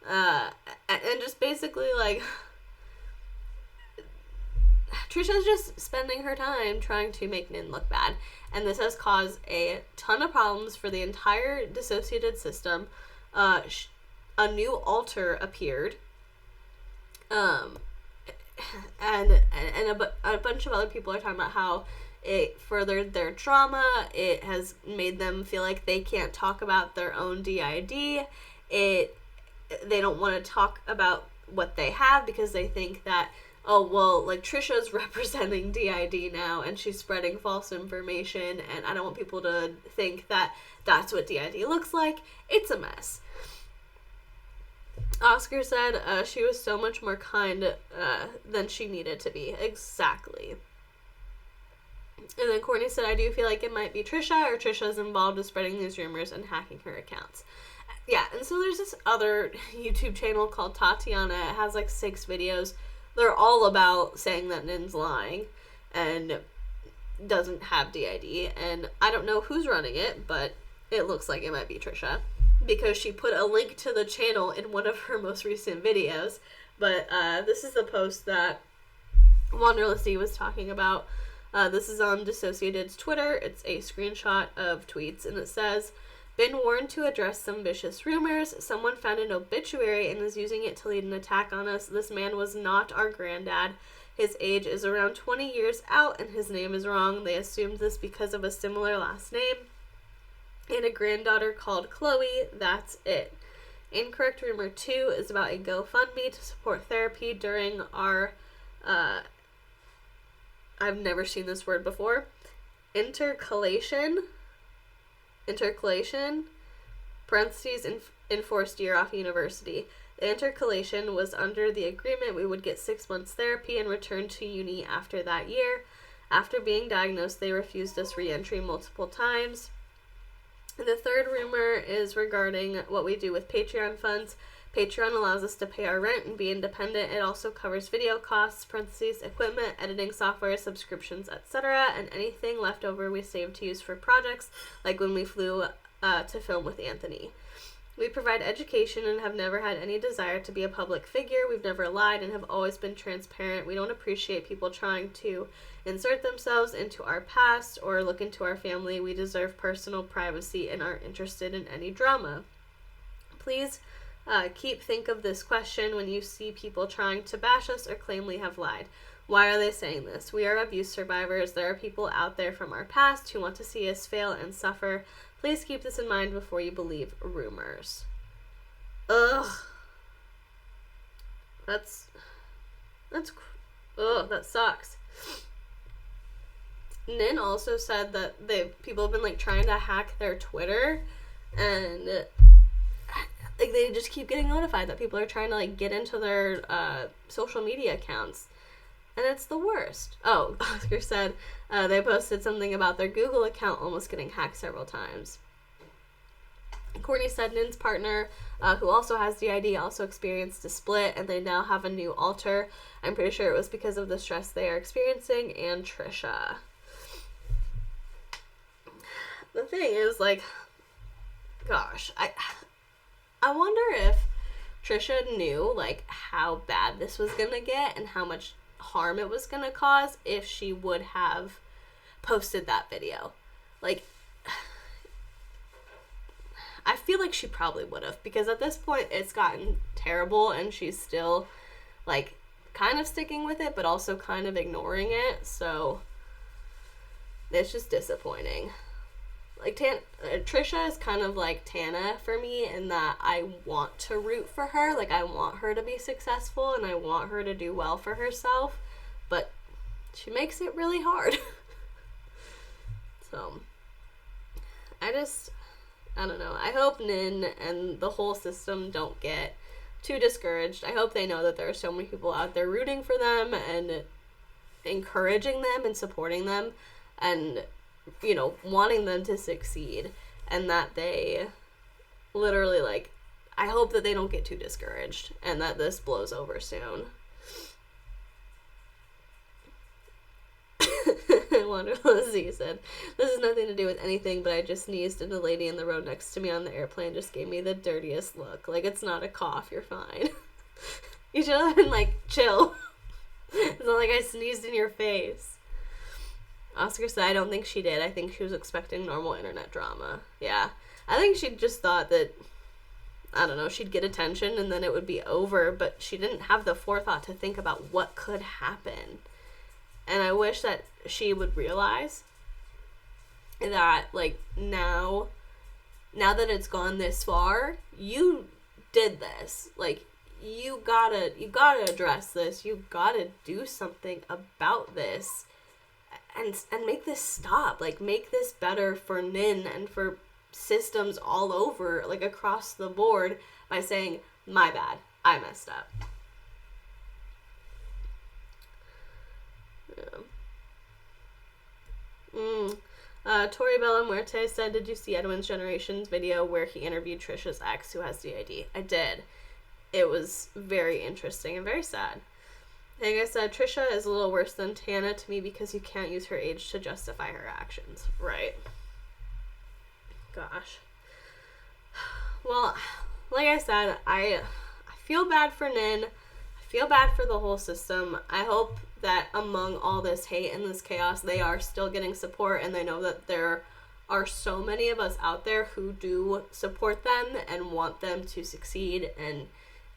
And just basically, like, Trisha's just spending her time trying to make Nin look bad. And this has caused a ton of problems for the entire Dissociated system. A new alter appeared. And a bunch of other people are talking about how it furthered their trauma. It has made them feel like they can't talk about their own DID. They don't want to talk about what they have because they think that, oh, well, like, Trisha's representing DID now and she's spreading false information, and I don't want people to think that that's what DID looks like. It's a mess. Oscar said she was so much more kind than she needed to be. Exactly. And then Courtney said, I do feel like it might be Trisha, or Trisha's involved with spreading these rumors and hacking her accounts. Yeah, and so there's this other YouTube channel called Tatiana. It has like 6 videos. They're all about saying that Nin's lying and doesn't have DID. And I don't know who's running it, but it looks like it might be Trisha, because she put a link to the channel in one of her most recent videos. But this is the post that Wanderlessy was talking about. This is on Dissociated's Twitter. It's a screenshot of tweets, and it says, "Been warned to address some vicious rumors. Someone found an obituary and is using it to lead an attack on us. This man was not our granddad. His age is around 20 years out, and his name is wrong. They assumed this because of a similar last name. And a granddaughter called Chloe. That's it." Incorrect rumor 2 is about a GoFundMe to support therapy during our, I've never seen this word before, intercalation, parentheses, enforced year off university. The intercalation was under the agreement we would get 6 months therapy and return to uni after that year. After being diagnosed, they refused us re-entry multiple times. The third rumor is regarding what we do with Patreon funds. Patreon allows us to pay our rent and be independent. It also covers video costs, parentheses, equipment, editing software, subscriptions, etc., and anything left over we save to use for projects, like when we flew to film with Anthony. We provide education and have never had any desire to be a public figure. We've never lied and have always been transparent. We don't appreciate people trying to insert themselves into our past or look into our family. We deserve personal privacy and aren't interested in any drama. Please think of this question when you see people trying to bash us or claim we have lied. Why are they saying this? We are abuse survivors. There are people out there from our past who want to see us fail and suffer. Please keep this in mind before you believe rumors. Ugh. That sucks. Nin also said that people have been trying to hack their Twitter, and they just keep getting notified that people are trying to get into their social media accounts. And it's the worst. Oh, Oscar said they posted something about their Google account almost getting hacked several times. Courtney said Nin's partner, who also has DID, also experienced a split, and they now have a new alter. I'm pretty sure it was because of the stress they are experiencing, and Trisha. The thing is, gosh, I wonder if Trisha knew, how bad this was gonna get and how much harm it was gonna cause if she would have posted that video. I feel like she probably would have, because at this point it's gotten terrible and she's still kind of sticking with it but also kind of ignoring it, so it's just disappointing. Trisha is kind of like Tana for me in that I want to root for her. I want her to be successful and I want her to do well for herself, but she makes it really hard. So, I don't know. I hope Nin and the whole system don't get too discouraged. I hope they know that there are so many people out there rooting for them and encouraging them and supporting them and wanting them to succeed, and that they literally, I hope that they don't get too discouraged and that this blows over soon. Wanderlessy said, "This has nothing to do with anything, but I just sneezed and the lady in the row next to me on the airplane just gave me the dirtiest look. It's not a cough, you're fine." You should have been chill. It's not like I sneezed in your face. Oscar said, "I don't think she did. I think she was expecting normal internet drama." Yeah. I think she just thought that, I don't know, she'd get attention and then it would be over, but she didn't have the forethought to think about what could happen. And I wish that she would realize that, now that it's gone this far, you did this. You gotta address this. You gotta do something about this. And make this stop. Make this better for Nin and for systems all over, across the board, by saying, my bad, I messed up. Yeah. Tori Bella Muerte said, "Did you see Edwin's Generations video where he interviewed Trisha's ex who has DID?" I did. It was very interesting and very sad. Like I said, Trisha is a little worse than Tana to me because you can't use her age to justify her actions. Right. Gosh. Well, like I said, I feel bad for Nin. I feel bad for the whole system. I hope that among all this hate and this chaos, they are still getting support, and they know that there are so many of us out there who do support them and want them to succeed and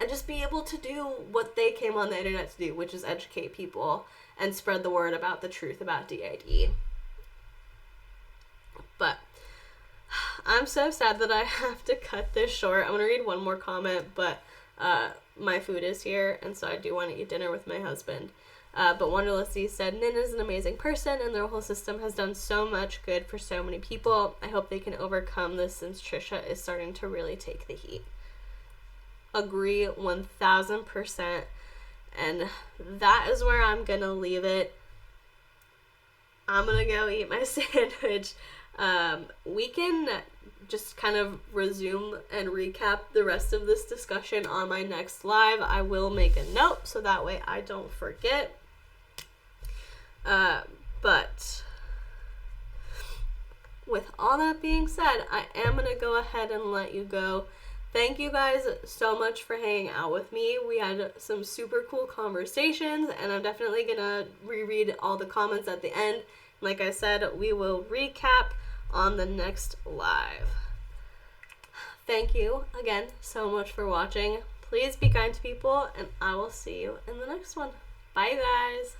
just be able to do what they came on the internet to do, which is educate people and spread the word about the truth about DID. But I'm so sad that I have to cut this short. I'm going to read one more comment, but my food is here, and so I do want to eat dinner with my husband. But Wonderless Z said, Nin is an amazing person, and their whole system has done so much good for so many people. I hope they can overcome this since Trisha is starting to really take the heat. Agree 1000%. And that is where I'm going to leave it. I'm going to go eat my sandwich. We can just kind of resume and recap the rest of this discussion on my next live. I will make a note so that way I don't forget. But with all that being said, I am going to go ahead and let you go. Thank you guys so much for hanging out with me. We had some super cool conversations, and I'm definitely going to reread all the comments at the end. Like I said, we will recap on the next live. Thank you again so much for watching. Please be kind to people, and I will see you in the next one. Bye, guys.